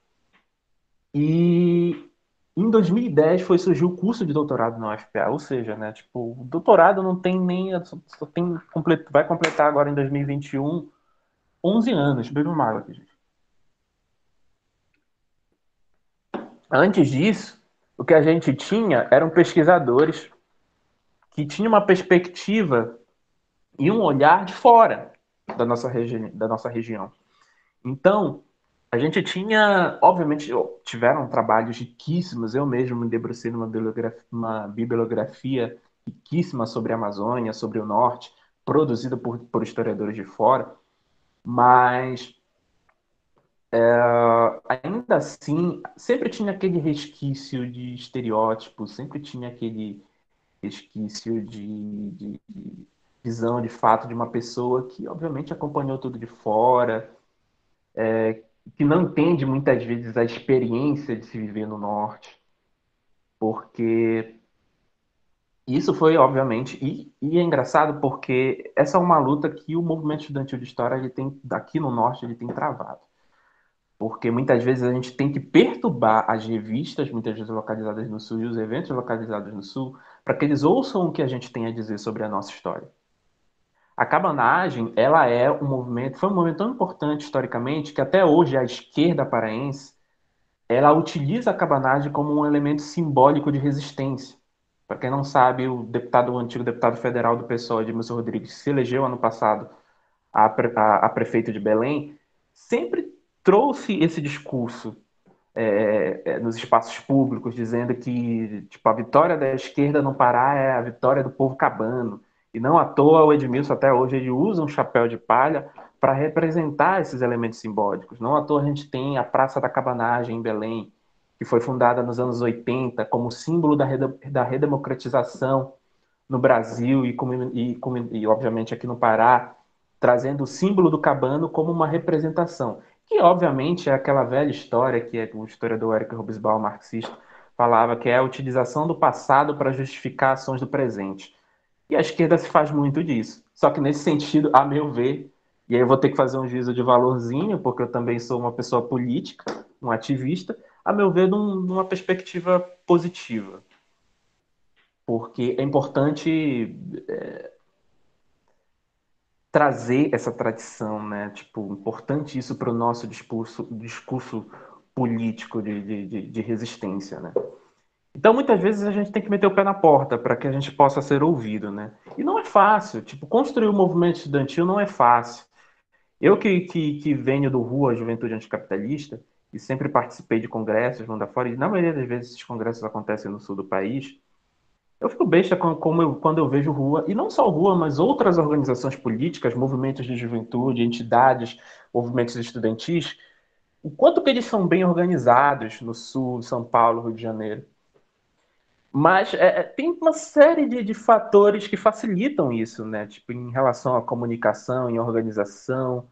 e em 2010 surgiu o curso de doutorado na UFPA, ou seja, né, tipo, o doutorado não tem nem, só tem, vai completar agora em 2021 11 anos, bebe uma água aqui, gente. Antes disso, o que a gente tinha eram pesquisadores que tinham uma perspectiva e um olhar de fora da nossa região. Então, a gente tinha, obviamente, tiveram trabalhos riquíssimos. Eu mesmo me debrucei numa bibliografia riquíssima sobre a Amazônia, sobre o Norte, produzida por historiadores de fora, mas ainda assim, sempre tinha aquele resquício de estereótipo, sempre tinha aquele resquício de visão de fato de uma pessoa que, obviamente, acompanhou tudo de fora, que não entende muitas vezes a experiência de se viver no norte, porque isso foi, obviamente, e é engraçado porque essa é uma luta que o movimento estudantil de história ele tem, aqui no norte, ele tem travado. Porque muitas vezes a gente tem que perturbar as revistas, muitas vezes localizadas no sul, e os eventos localizados no sul, para que eles ouçam o que a gente tem a dizer sobre a nossa história. A cabanagem, ela é um movimento, foi um movimento tão importante historicamente que até hoje a esquerda paraense, ela utiliza a cabanagem como um elemento simbólico de resistência. Para quem não sabe, o antigo deputado federal do PSOL, Edmilson Rodrigues, que se elegeu ano passado a prefeito de Belém, sempre trouxe esse discurso nos espaços públicos, dizendo que tipo, a vitória da esquerda no Pará é a vitória do povo cabano. E não à toa o Edmilson até hoje ele usa um chapéu de palha para representar esses elementos simbólicos. Não à toa a gente tem a Praça da Cabanagem em Belém, que foi fundada nos anos 80 como símbolo da redemocratização no Brasil e obviamente aqui no Pará, trazendo o símbolo do cabano como uma representação, que obviamente é aquela velha história que o historiador Eric Hobsbawm, marxista, falava, que é a utilização do passado para justificar ações do presente. E a esquerda se faz muito disso. Só que nesse sentido, a meu ver, e aí eu vou ter que fazer um juízo de valorzinho, porque eu também sou uma pessoa política, um ativista, a meu ver, numa perspectiva positiva. Porque é importante trazer essa tradição, né? Tipo, importante isso para o nosso discurso político de resistência, né? Então, muitas vezes a gente tem que meter o pé na porta para que a gente possa ser ouvido, né? E não é fácil. Tipo, construir um movimento estudantil não é fácil. Eu que venho do Rua Juventude Anticapitalista e sempre participei de congressos mundo afora, e na maioria das vezes esses congressos acontecem no sul do país, eu fico besta quando eu vejo Rua, e não só Rua, mas outras organizações políticas, movimentos de juventude, entidades, movimentos estudantis, o quanto que eles são bem organizados no Sul, São Paulo, Rio de Janeiro. Mas tem uma série de fatores que facilitam isso, né? Tipo, em relação à comunicação, em organização,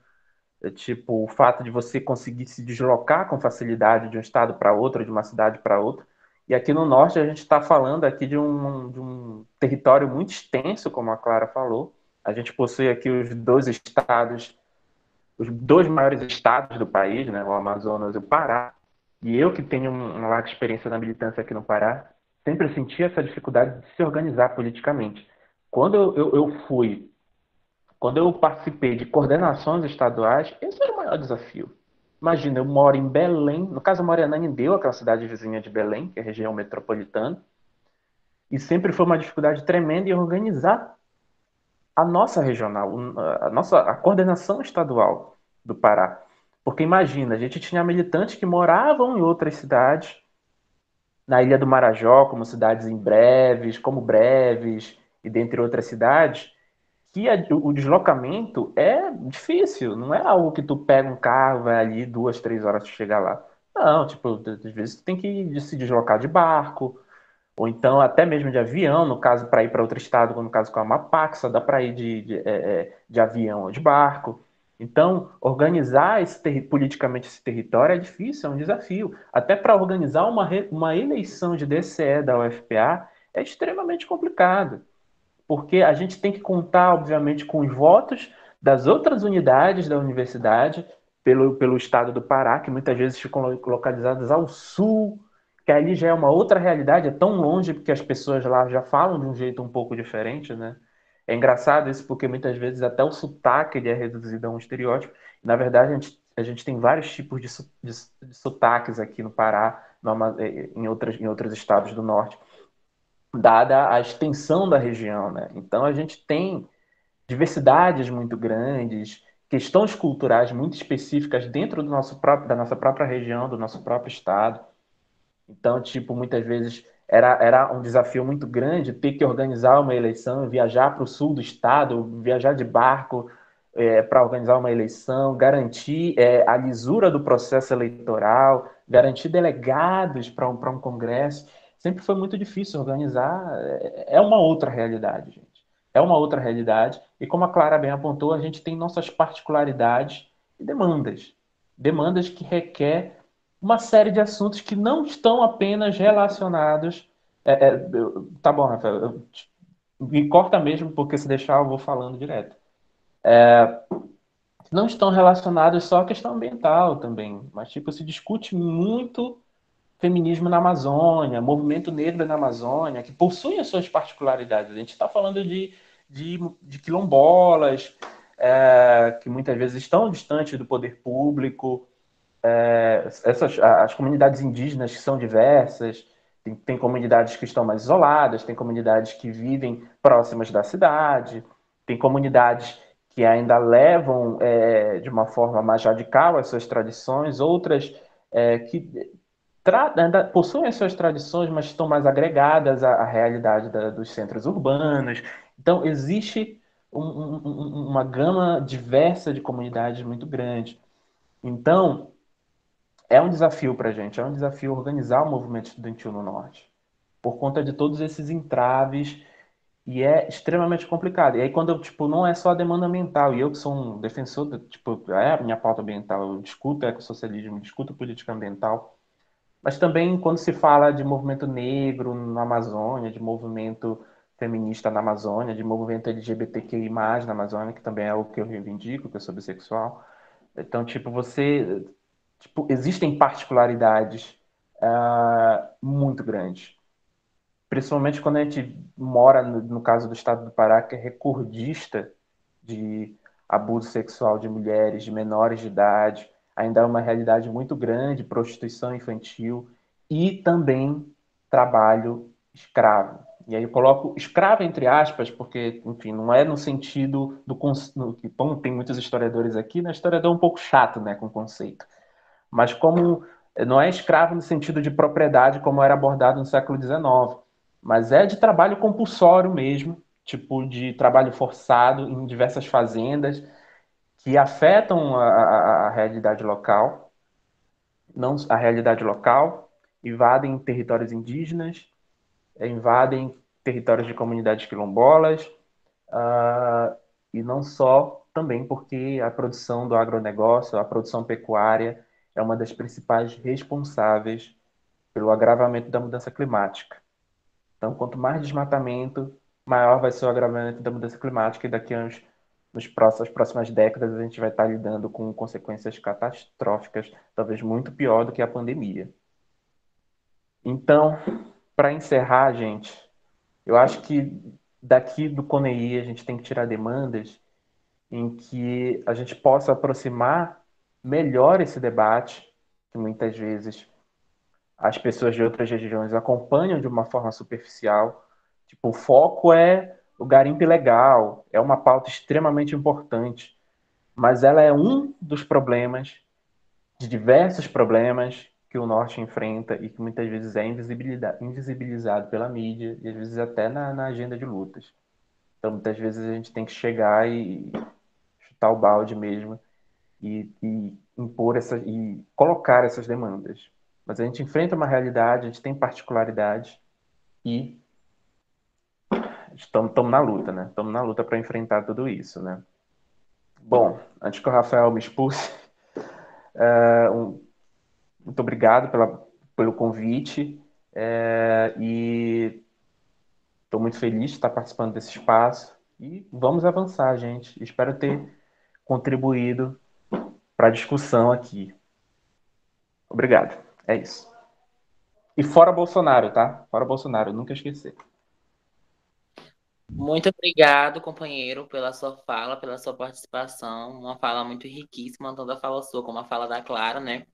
tipo, o fato de você conseguir se deslocar com facilidade de um estado para outro, de uma cidade para outra. E aqui no norte a gente está falando aqui de um território muito extenso, como a Clara falou. A gente possui aqui os dois estados, os dois maiores estados do país, né, o Amazonas e o Pará. E eu que tenho uma larga experiência na militância aqui no Pará, sempre senti essa dificuldade de se organizar politicamente. Quando quando eu participei de coordenações estaduais, esse era o maior desafio. Imagina, eu moro em Belém, no caso eu moro em Ananindeua, aquela cidade vizinha de Belém, que é a região metropolitana, e sempre foi uma dificuldade tremenda em organizar a nossa regional, a coordenação estadual do Pará. Porque imagina, a gente tinha militantes que moravam em outras cidades, na Ilha do Marajó, como cidades em Breves, como Breves, e dentre outras cidades, que o deslocamento é difícil, não é algo que tu pega um carro, vai ali 2, 3 horas para chegar lá. Não, tipo, às vezes tu tem que se deslocar de barco, ou então até mesmo de avião, no caso, para ir para outro estado, como no caso com a Amapá, que só dá para ir de avião ou de barco. Então, organizar politicamente esse território é difícil, é um desafio. Até para organizar uma eleição de DCE da UFPA é extremamente complicado, porque a gente tem que contar, obviamente, com os votos das outras unidades da universidade, pelo estado do Pará, que muitas vezes ficam localizadas ao sul, que ali já é uma outra realidade, é tão longe porque as pessoas lá já falam de um jeito um pouco diferente, né? É engraçado isso porque muitas vezes até o sotaque ele é reduzido a um estereótipo. Na verdade, a gente tem vários tipos de sotaques aqui no Pará, em outros estados do norte, dada a extensão da região, né? Então a gente tem diversidades muito grandes, questões culturais muito específicas dentro da nossa própria região, do nosso próprio estado. Então, tipo, muitas vezes era um desafio muito grande ter que organizar uma eleição, viajar para o sul do estado, viajar de barco para organizar uma eleição, garantir a lisura do processo eleitoral, garantir delegados para um congresso. Sempre foi muito difícil organizar. É uma outra realidade, gente. É uma outra realidade. E como a Clara bem apontou, a gente tem nossas particularidades e demandas. Demandas que requer uma série de assuntos que não estão apenas relacionados. Tá bom, Rafael, me corta mesmo, porque se deixar eu vou falando direto. Não estão relacionados só à questão ambiental também, mas tipo, se discute muito feminismo na Amazônia, movimento negro na Amazônia, que possuem as suas particularidades. A gente está falando de quilombolas, que muitas vezes estão distantes do poder público, as comunidades indígenas que são diversas, tem comunidades que estão mais isoladas, tem comunidades que vivem próximas da cidade, tem comunidades que ainda levam de uma forma mais radical as suas tradições, outras que ainda possuem as suas tradições, mas estão mais agregadas à realidade dos centros urbanos. Então, existe uma gama diversa de comunidades muito grande. Então, é um desafio para a gente, é um desafio organizar o movimento estudantil no Norte, por conta de todos esses entraves, e é extremamente complicado. E aí, quando eu, tipo, não é só a demanda ambiental, e eu que sou um defensor, tipo, é a minha pauta ambiental, eu discuto ecossocialismo, discuto política ambiental, mas também quando se fala de movimento negro na Amazônia, de movimento feminista na Amazônia, de movimento LGBTQI+, na Amazônia, que também é o que eu reivindico, que eu sou bissexual. Então, tipo, existem particularidades muito grandes. Principalmente quando a gente mora, no caso do estado do Pará, que é recordista de abuso sexual de mulheres, de menores de idade, ainda é uma realidade muito grande, prostituição infantil e também trabalho escravo. E aí eu coloco escravo entre aspas, porque, enfim, não é no sentido como tem muitos historiadores aqui, né? Historiador é um pouco chato, né, com o conceito. Mas como não é escravo no sentido de propriedade, como era abordado no século XIX, mas é de trabalho compulsório mesmo, tipo de trabalho forçado em diversas fazendas que afetam a realidade local, não a realidade local, invadem territórios indígenas, invadem territórios de comunidades quilombolas, e não só também porque a produção do agronegócio, a produção pecuária, é uma das principais responsáveis pelo agravamento da mudança climática. Então, quanto mais desmatamento, maior vai ser o agravamento da mudança climática, e daqui a as próximas décadas a gente vai estar lidando com consequências catastróficas, talvez muito pior do que a pandemia. Então, para encerrar, gente, eu acho que daqui do CONEI a gente tem que tirar demandas em que a gente possa aproximar melhor esse debate, que muitas vezes as pessoas de outras regiões acompanham de uma forma superficial. Tipo, o foco é o garimpo ilegal, é uma pauta extremamente importante, mas ela é um dos problemas, de diversos problemas que o Norte enfrenta e que muitas vezes é invisibilizado pela mídia e às vezes até na agenda de lutas. Então, muitas vezes a gente tem que chegar e chutar o balde mesmo e impor e colocar essas demandas. Mas a gente enfrenta uma realidade, a gente tem particularidades e estamos na luta, né? Estamos na luta para enfrentar tudo isso, né? Bom, antes que o Rafael me expulse, muito obrigado pelo convite, e estou muito feliz de estar participando desse espaço e vamos avançar, gente. Espero ter contribuído para a discussão aqui. Obrigado. É isso. E fora Bolsonaro, tá? Fora Bolsonaro, nunca esquecer. Muito obrigado, companheiro, pela sua fala, pela sua participação. Uma fala muito riquíssima, tanto a fala sua como a fala da Clara, né?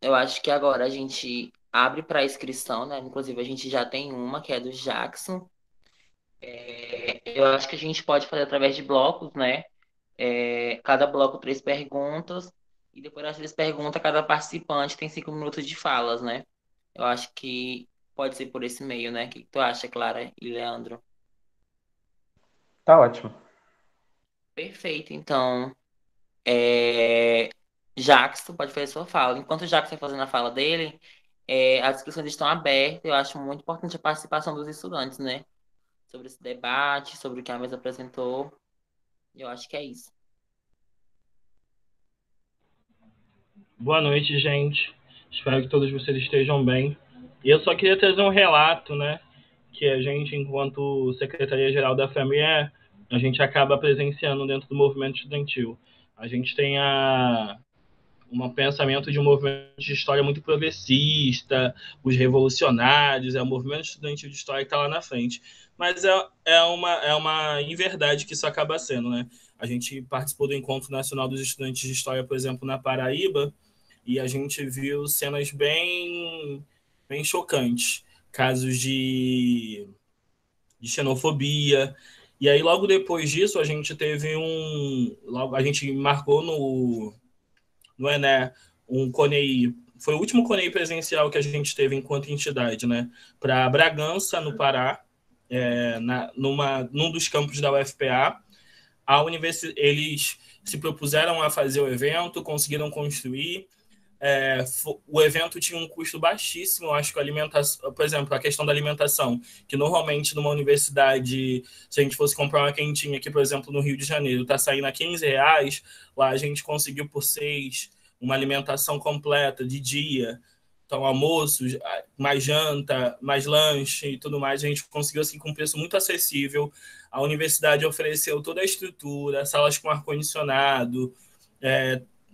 Eu acho que agora a gente abre para inscrição, né? Inclusive, a gente já tem uma, que é do Jackson. Eu acho que a gente pode fazer através de blocos, né? Cada bloco 3 perguntas. E depois das 3 perguntas, cada participante tem 5 minutos de falas, né? Eu acho que pode ser por esse meio, né? O que tu acha, Clara e Leandro? Tá ótimo. Perfeito, então. É... Jackson pode fazer sua fala. Enquanto o Jackson vai fazendo a fala dele, as discussões estão abertas. Eu acho muito importante a participação dos estudantes, né? Sobre esse debate, sobre o que a mesa apresentou. Eu acho que é isso. Boa noite, gente. Espero que todos vocês estejam bem. E eu só queria trazer um relato, né? Que a gente, enquanto Secretaria-Geral da FEME, a gente acaba presenciando dentro do movimento estudantil. A gente tem um pensamento de um movimento de história muito progressista, os revolucionários, o movimento estudantil de história que está lá na frente. Mas é uma inverdade que isso acaba sendo, né? A gente participou do Encontro Nacional dos Estudantes de História, por exemplo, na Paraíba, e a gente viu cenas bem chocantes, casos de xenofobia. E aí, logo depois disso, a gente teve a gente marcou no Ené um CONEI. Foi o último CONEI presencial que a gente teve enquanto entidade, né? Para Bragança, no Pará, num dos campos da UFPA. Eles se propuseram a fazer o evento, conseguiram construir. O evento tinha um custo baixíssimo, eu acho que a alimentação, por exemplo, a questão da alimentação, que normalmente numa universidade, se a gente fosse comprar uma quentinha aqui, por exemplo, no Rio de Janeiro, está saindo a R$ 15, lá a gente conseguiu por 6 uma alimentação completa de dia. Então, almoços, mais janta, mais lanche e tudo mais, a gente conseguiu assim com um preço muito acessível. A universidade ofereceu toda a estrutura, salas com ar-condicionado,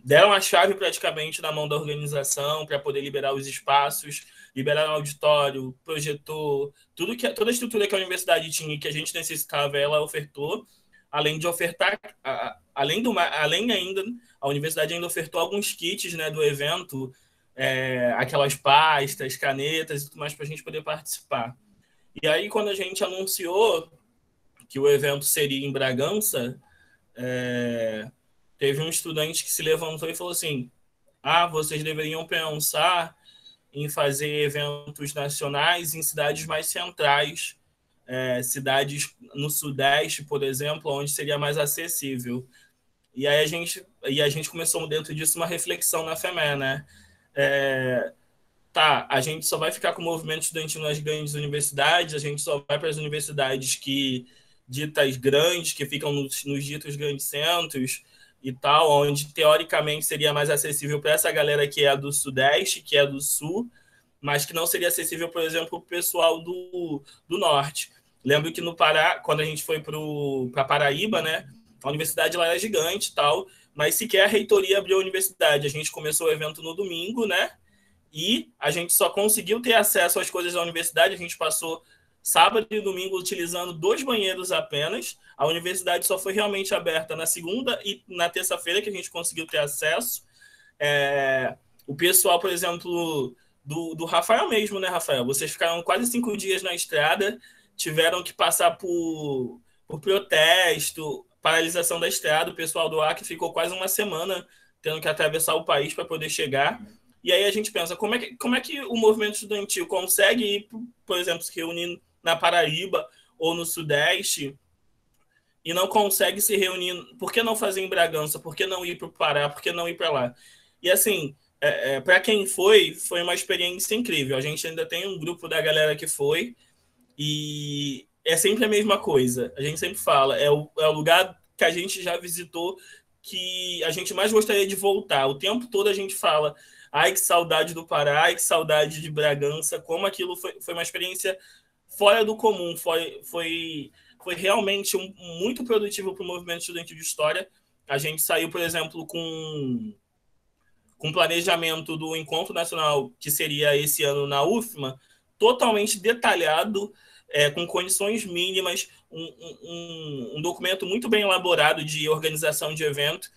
deram a chave praticamente na mão da organização para poder liberar os espaços, liberar o auditório, projetor, toda a estrutura que a universidade tinha e que a gente necessitava, ela ofertou, além de ofertar, além ainda, a universidade ainda ofertou alguns kits, né, do evento, aquelas pastas, canetas e tudo mais para a gente poder participar. E aí, quando a gente anunciou que o evento seria em Bragança, teve um estudante que se levantou e falou assim: vocês deveriam pensar em fazer eventos nacionais em cidades mais centrais, cidades no Sudeste, por exemplo, onde seria mais acessível. E aí a gente começou dentro disso uma reflexão na FEME, né? A gente só vai ficar com o movimento estudantil nas grandes universidades, a gente só vai para as universidades ditas grandes, que ficam nos ditos grandes centros e tal, onde teoricamente seria mais acessível para essa galera que é do Sudeste, que é do Sul, mas que não seria acessível, por exemplo, para o pessoal do Norte. Lembro que no Pará, quando a gente foi para Paraíba, né, a universidade lá era gigante e tal, mas sequer a reitoria abriu a universidade. A gente começou o evento no domingo, né, e a gente só conseguiu ter acesso às coisas da universidade, a gente passou sábado e domingo utilizando 2 banheiros apenas. A universidade só foi realmente aberta na segunda e na terça-feira que a gente conseguiu ter acesso. O pessoal, por exemplo, do Rafael mesmo, né, Rafael? Vocês ficaram quase 5 dias na estrada, tiveram que passar por protesto, paralisação da estrada. O pessoal do Acre ficou quase uma semana tendo que atravessar o país para poder chegar. E aí a gente pensa, como é que o movimento estudantil consegue ir, por exemplo, se reunir na Paraíba ou no Sudeste e não consegue se reunir? Por que não fazer em Bragança? Por que não ir para o Pará? Por que não ir para lá? E assim, para quem foi uma experiência incrível. A gente ainda tem um grupo da galera que foi e é sempre a mesma coisa. A gente sempre fala, é o lugar que a gente já visitou que a gente mais gostaria de voltar. O tempo todo a gente fala: ai, que saudade do Pará, ai, que saudade de Bragança, como aquilo foi uma experiência fora do comum, foi realmente muito produtivo para o movimento estudantil de história. A gente saiu, por exemplo, com planejamento do Encontro Nacional, que seria esse ano na UFMA, totalmente detalhado, com condições mínimas, um documento muito bem elaborado de organização de evento,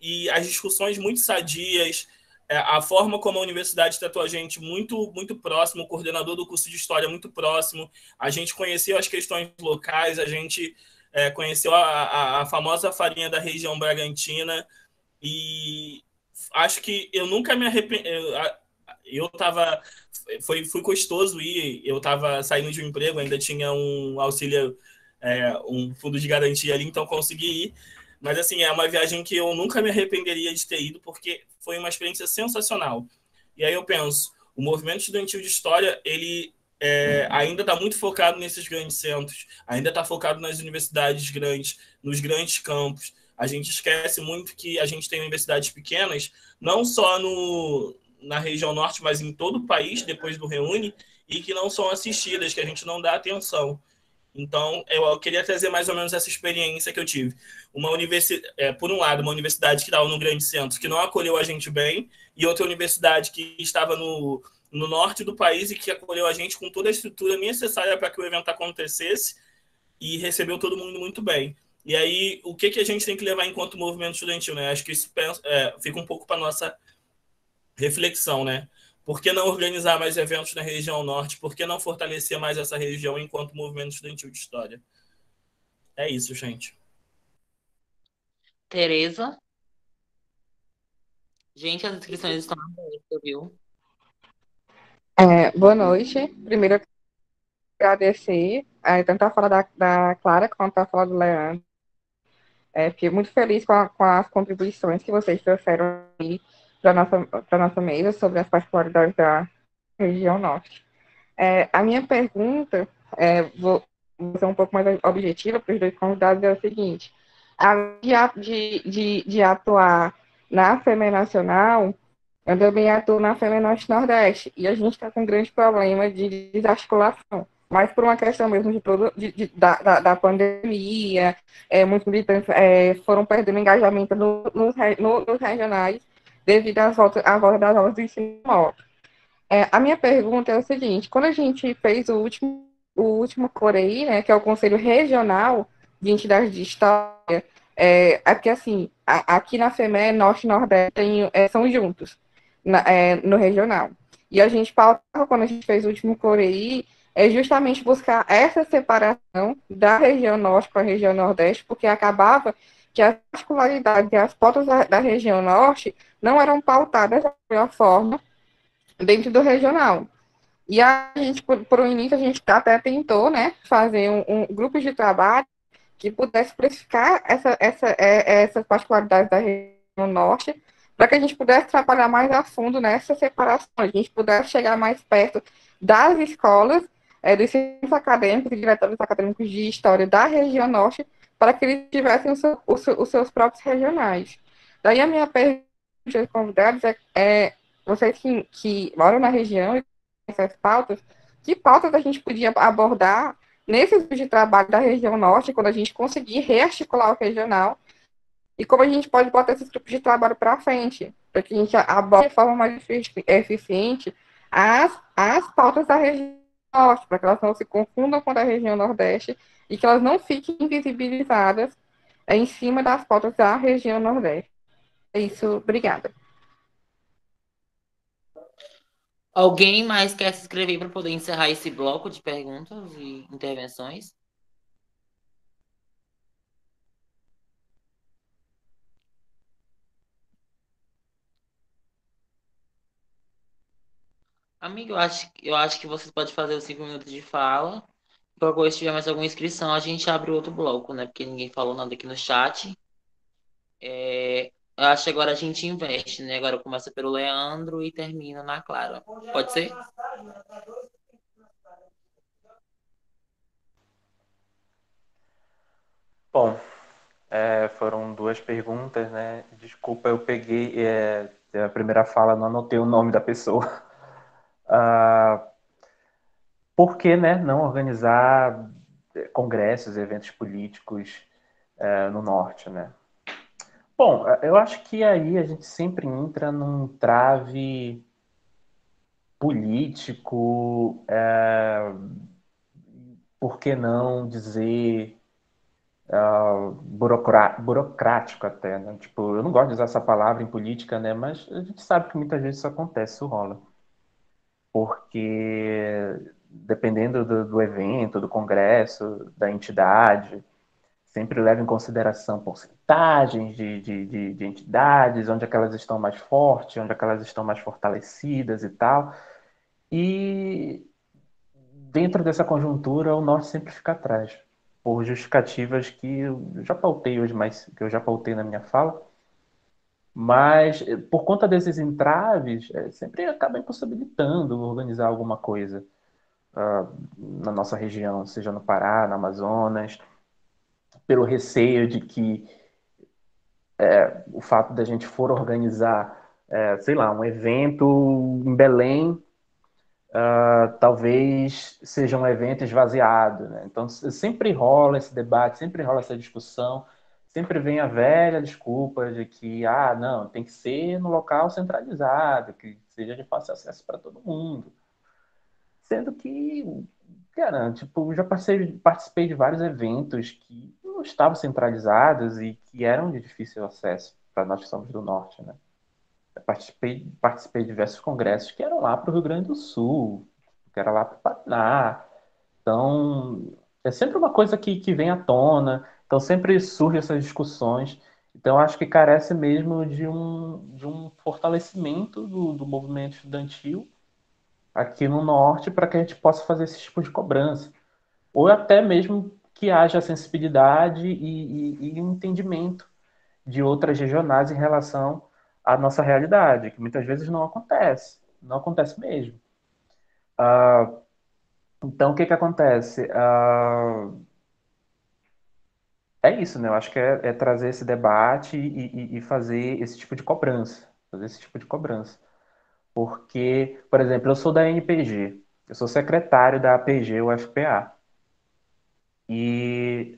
e as discussões muito sadias, a forma como a universidade tratou a gente muito, muito próximo, o coordenador do curso de História muito próximo, a gente conheceu as questões locais, a gente conheceu a famosa farinha da região Bragantina, e acho que eu nunca me arrependi. Fui custoso ir, eu estava saindo de um emprego, ainda tinha um auxílio, um fundo de garantia ali, então consegui ir. Mas, assim, é uma viagem que eu nunca me arrependeria de ter ido, porque foi uma experiência sensacional. E aí eu penso, o movimento estudantil de história, ele ainda está muito focado nesses grandes centros, ainda está focado nas universidades grandes, nos grandes campos. A gente esquece muito que a gente tem universidades pequenas, não só na região norte, mas em todo o país, depois do Reúne, e que não são assistidas, que a gente não dá atenção. Então, eu queria trazer mais ou menos essa experiência que eu tive. Por um lado, uma universidade que estava no grande centro, que não acolheu a gente bem, e outra universidade que estava no norte do país e que acolheu a gente com toda a estrutura necessária para que o evento acontecesse e recebeu todo mundo muito bem. E aí, o que a gente tem que levar enquanto movimento estudantil, né? Acho que isso fica um pouco para nossa reflexão, né? Por que não organizar mais eventos na região norte? Por que não fortalecer mais essa região enquanto movimento estudantil de história? É isso, gente. Tereza? Gente, as inscrições estão abertas, viu? Boa noite. Primeiro, eu quero agradecer tanto a fala da Clara quanto a fala do Leandro. Fiquei muito feliz com as contribuições que vocês trouxeram aí para a nossa mesa sobre as particularidades da região norte. A minha pergunta, vou ser um pouco mais objetiva para os dois convidados, é o seguinte: além de atuar na FEME Nacional, Eu também atuo na FEMEN Norte Nordeste e a gente está com um grande problema de desarticulação. Mas por uma questão mesmo da pandemia, muitos militantes foram perdendo engajamento nos regionais devido à volta das aulas do ensino remoto. A minha pergunta é o seguinte: quando a gente fez o último COREI, né, que é o Conselho Regional de Entidades de História, porque assim, aqui na FEME, Norte e Nordeste são juntos, no regional. E a gente pautava, quando a gente fez o último COREI, é justamente buscar essa separação da região Norte com a região Nordeste, porque acabava que as particularidades e as pautas da região Norte não eram pautadas da melhor forma dentro do regional. E a gente, por um início, a gente até tentou, né, fazer um grupo de trabalho que pudesse especificar essas particularidades da região norte, para que a gente pudesse trabalhar mais a fundo nessa separação, a gente pudesse chegar mais perto das escolas, dos centros acadêmicos e diretores acadêmicos de história da região norte, para que eles tivessem os seus próprios regionais. Daí a minha pergunta aos convidados vocês que moram na região e essas pautas, que pautas a gente podia abordar nesse grupo de trabalho da região norte, quando a gente conseguir rearticular o regional, e como a gente pode botar esses grupos de trabalho para frente, para que a gente aborde de forma mais eficiente as pautas da região norte, para que elas não se confundam com a da região nordeste e que elas não fiquem invisibilizadas em cima das pautas da região nordeste. É isso, obrigada. Alguém mais quer se inscrever para poder encerrar esse bloco de perguntas e intervenções? Amigo, eu acho que você pode fazer os 5 minutos de fala. Qualquer se tiver mais alguma inscrição, a gente abre outro bloco, né? Porque ninguém falou nada aqui no chat. Eu acho que agora a gente investe, né? Agora começa pelo Leandro e termina na Clara. Pode ser? Bom, foram duas perguntas, né? Desculpa, eu peguei a primeira fala, não anotei o nome da pessoa. Por que, né, não organizar congressos, eventos políticos no Norte, né? Bom, eu acho que aí a gente sempre entra num trave político, por que não dizer burocrático até, né? Tipo, eu não gosto de usar essa palavra em política, né? Mas a gente sabe que muitas vezes isso acontece, isso rola. Porque dependendo do evento, do congresso, da entidade, sempre leva em consideração porcentagens de entidades, onde é que elas estão mais fortes, onde é que elas estão mais fortalecidas e tal. E dentro dessa conjuntura, o norte sempre fica atrás, por justificativas que eu já pautei hoje, mas que eu já pautei na minha fala. Mas por conta desses entraves, sempre acaba impossibilitando organizar alguma coisa na nossa região, seja no Pará, no Amazonas, pelo receio de que o fato da gente for organizar, sei lá, um evento em Belém, talvez seja um evento esvaziado, né? Então sempre rola esse debate, sempre rola essa discussão, sempre vem a velha desculpa de que, não, tem que ser no local centralizado, que seja de fácil acesso para todo mundo. Sendo que, cara, tipo, já participei de vários eventos que não estavam centralizados e que eram de difícil acesso para nós que somos do norte, né? Eu participei de diversos congressos que eram lá para o Rio Grande do Sul, que era lá para o Paraná. Então, é sempre uma coisa que vem à tona, então sempre surgem essas discussões. Então, acho que carece mesmo de um fortalecimento do movimento estudantil aqui no norte para que a gente possa fazer esse tipo de cobrança. Ou até mesmo que haja sensibilidade e um entendimento de outras regionais em relação à nossa realidade, que muitas vezes não acontece. Não acontece mesmo. Então, o que acontece? É isso, né? Eu acho que é trazer esse debate e fazer esse tipo de cobrança. Fazer esse tipo de cobrança. Porque, por exemplo, eu sou da NPG, eu sou secretário da APG UFPA. E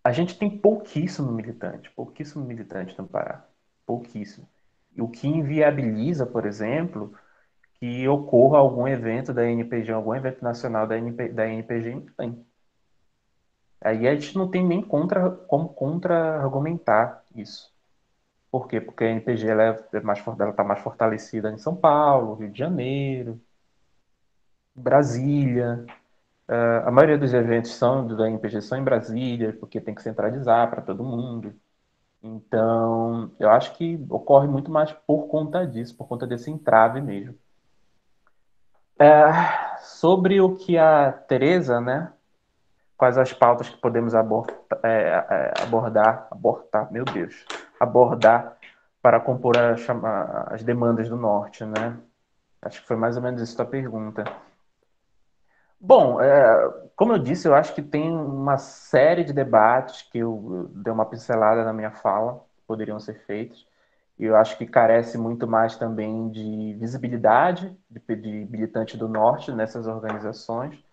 a gente tem pouquíssimo militante no Pará. Pouquíssimo. E o que inviabiliza, por exemplo, que ocorra algum evento da NPG, algum evento nacional da NPG em Belém. Aí a gente não tem nem como contra-argumentar isso. Por quê? Porque a NPG ela está mais fortalecida em São Paulo, Rio de Janeiro, Brasília. A maioria dos eventos da NPG são em Brasília, porque tem que centralizar para todo mundo. Então, eu acho que ocorre muito mais por conta disso, por conta desse entrave mesmo. Sobre o que a Tereza, né? Quais as pautas que podemos meu Deus, abordar para compor as demandas do Norte, né? Acho que foi mais ou menos isso a pergunta. Bom, como eu disse, eu acho que tem uma série de debates que eu dei uma pincelada na minha fala, que poderiam ser feitos, e eu acho que carece muito mais também de visibilidade de militante do Norte nessas organizações,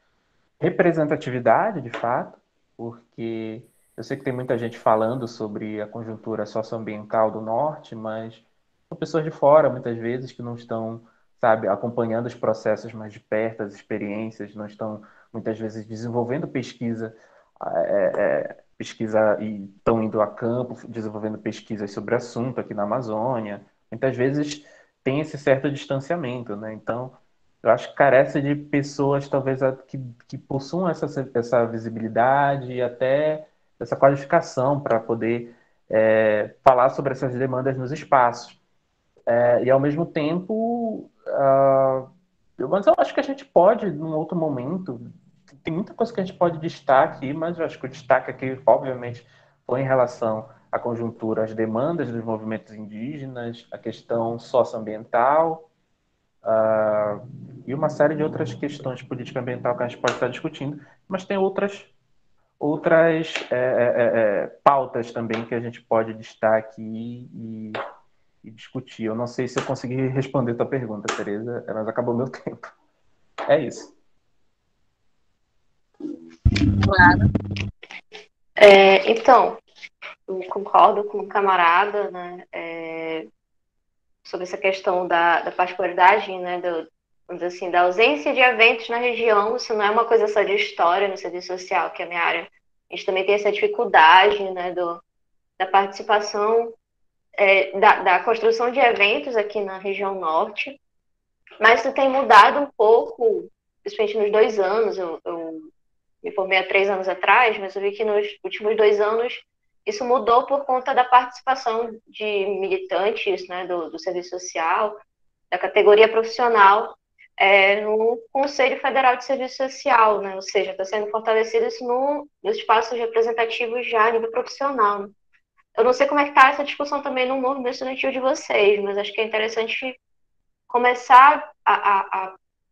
representatividade, de fato, porque eu sei que tem muita gente falando sobre a conjuntura socioambiental do Norte, mas são pessoas de fora, muitas vezes, que não estão, sabe, acompanhando os processos mais de perto, as experiências, não estão, muitas vezes, desenvolvendo pesquisa e estão indo a campo, desenvolvendo pesquisas sobre o assunto aqui na Amazônia. Muitas vezes tem esse certo distanciamento, né? Então, eu acho que carece de pessoas, talvez, que possuam essa visibilidade e até essa qualificação para poder falar sobre essas demandas nos espaços. E, ao mesmo tempo, mas eu acho que a gente pode, num outro momento, tem muita coisa que a gente pode destacar aqui, mas eu acho que o destaque aqui, obviamente, foi em relação à conjuntura, às demandas dos movimentos indígenas, a questão socioambiental, e uma série de outras questões de política ambiental que a gente pode estar discutindo, mas tem outras pautas também que a gente pode destacar aqui e discutir. Eu não sei se eu consegui responder a tua pergunta, Tereza, mas acabou meu tempo. É isso. Claro. Então, eu concordo com o camarada, né, sobre essa questão da particularidade, né, vamos dizer assim, da ausência de eventos na região. Isso não é uma coisa só de história no serviço social, que é a minha área. A gente também tem essa dificuldade, né, da participação, da construção de eventos aqui na região norte, mas isso tem mudado um pouco, principalmente nos 2 anos. Eu me formei há 3 anos atrás, mas eu vi que nos últimos 2 anos isso mudou por conta da participação de militantes, né, do serviço social, da categoria profissional, no Conselho Federal de Serviço Social, né? Ou seja, está sendo fortalecido isso nos espaços representativos já a nível profissional, né? Eu não sei como é que está essa discussão também no movimento estudantil de vocês, mas acho que é interessante começar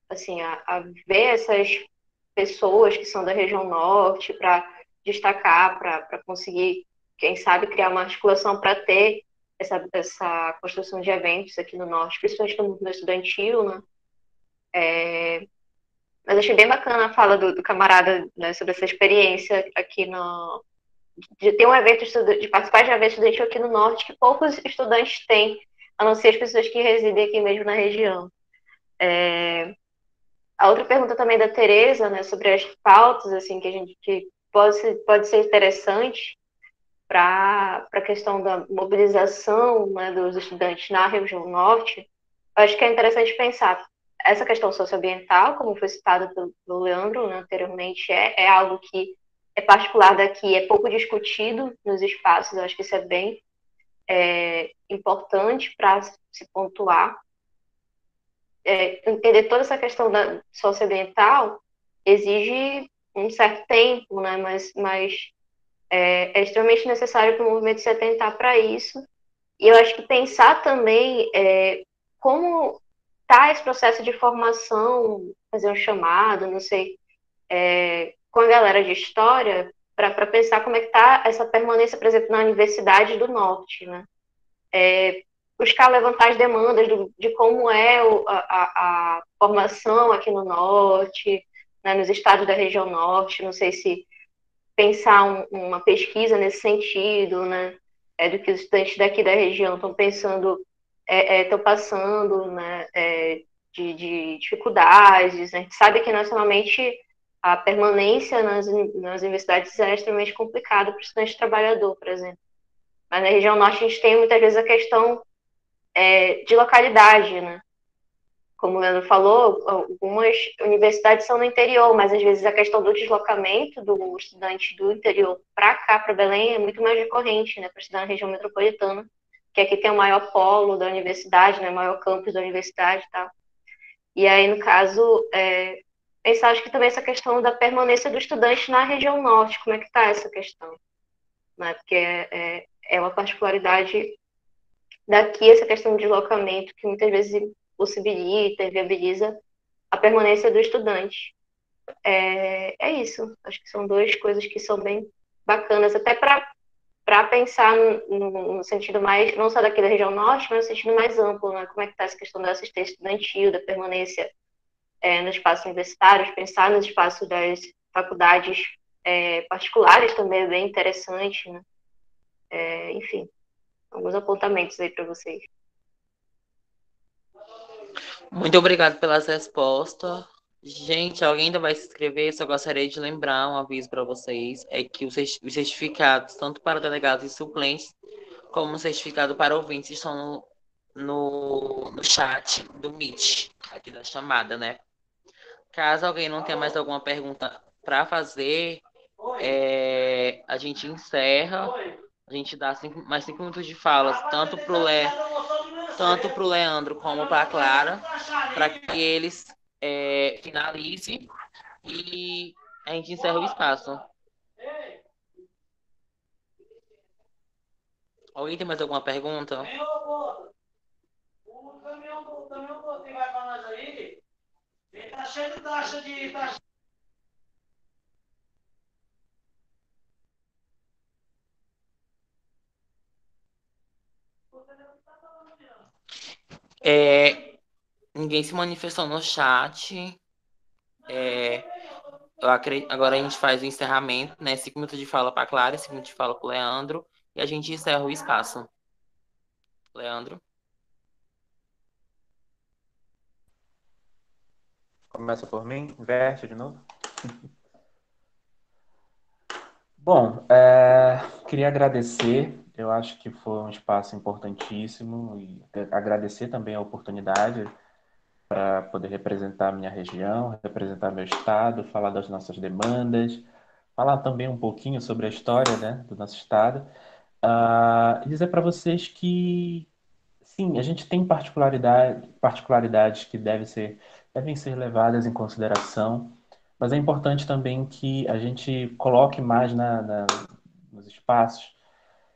assim, a ver essas pessoas que são da região norte para destacar, para conseguir, quem sabe, criar uma articulação para ter essa construção de eventos aqui no norte, principalmente no movimento estudantil, né? Mas achei bem bacana a fala do camarada, né, sobre essa experiência aqui de ter um evento, de participar de um evento estudantil aqui no norte, que poucos estudantes têm, a não ser as pessoas que residem aqui mesmo na região. A outra pergunta também da Tereza, né, sobre as pautas, assim, que pode ser interessante para a questão da mobilização, né, dos estudantes na região norte. Eu acho que é interessante pensar essa questão socioambiental, como foi citado pelo Leandro, né, anteriormente, é algo que é particular daqui, é pouco discutido nos espaços. Eu acho que isso é bem importante para se pontuar. Entender toda essa questão da socioambiental exige um certo tempo, né, mas é extremamente necessário para o movimento se atentar para isso. E eu acho que pensar também como está esse processo de formação, fazer um chamado, não sei, com a galera de história, para pensar como é que está essa permanência, por exemplo, na Universidade do Norte, né? buscar levantar as demandas de como é a formação aqui no Norte, né, nos estados da região Norte. Não sei se pensar uma pesquisa nesse sentido, né, do que os estudantes daqui da região estão pensando, estão passando, né, de dificuldades. A gente sabe que nacionalmente a permanência nas universidades é extremamente complicada para o estudante trabalhador, por exemplo. Mas na região norte a gente tem muitas vezes a questão de localidade, né? Como o Leandro falou, algumas universidades são no interior, mas às vezes a questão do deslocamento do estudante do interior para cá, para Belém, é muito mais recorrente, né? Para estudar na região metropolitana, que aqui tem o maior polo da universidade, né? O maior campus da universidade e tal. E aí, no caso, pensar acho que também essa questão da permanência do estudante na região norte, como é que está essa questão? Né? Porque é uma particularidade daqui, essa questão de deslocamento, que muitas vezes possibilita e viabiliza a permanência do estudante. É isso. Acho que são duas coisas que são bem bacanas, até para pensar no sentido mais, não só daqui da região norte, mas no sentido mais amplo, né? Como é que está essa questão da assistência estudantil, da permanência no espaço universitário, pensar nos espaços das faculdades particulares também é bem interessante, né? Enfim, alguns apontamentos aí para vocês. Muito obrigado pelas respostas. Gente, alguém ainda vai se inscrever? Só gostaria de lembrar um aviso para vocês, é que os certificados, tanto para delegados e suplentes, como o certificado para ouvintes, estão no chat do Meet, aqui da chamada, né? Caso alguém não tenha mais alguma pergunta para fazer, a gente encerra. A gente dá mais 5 minutos de falas, tanto para o Leandro como para a Clara, para que eles finalizem e a gente encerra o espaço. Alguém tem mais alguma pergunta? O caminhão que vai para nós aí, ele tá cheio de taxa de... Ninguém se manifestou no chat. Agora a gente faz o encerramento, né? 5 minutos de fala para a Clara, 5 minutos de fala para o Leandro. E a gente encerra o espaço. Leandro? Começa por mim, inverte de novo. Bom, queria agradecer, eu acho que foi um espaço importantíssimo e agradecer também a oportunidade para poder representar a minha região, representar meu estado, falar das nossas demandas, falar também um pouquinho sobre a história, né, do nosso estado. E dizer para vocês que, sim, a gente tem particularidades que devem ser levadas em consideração, mas é importante também que a gente coloque mais nos espaços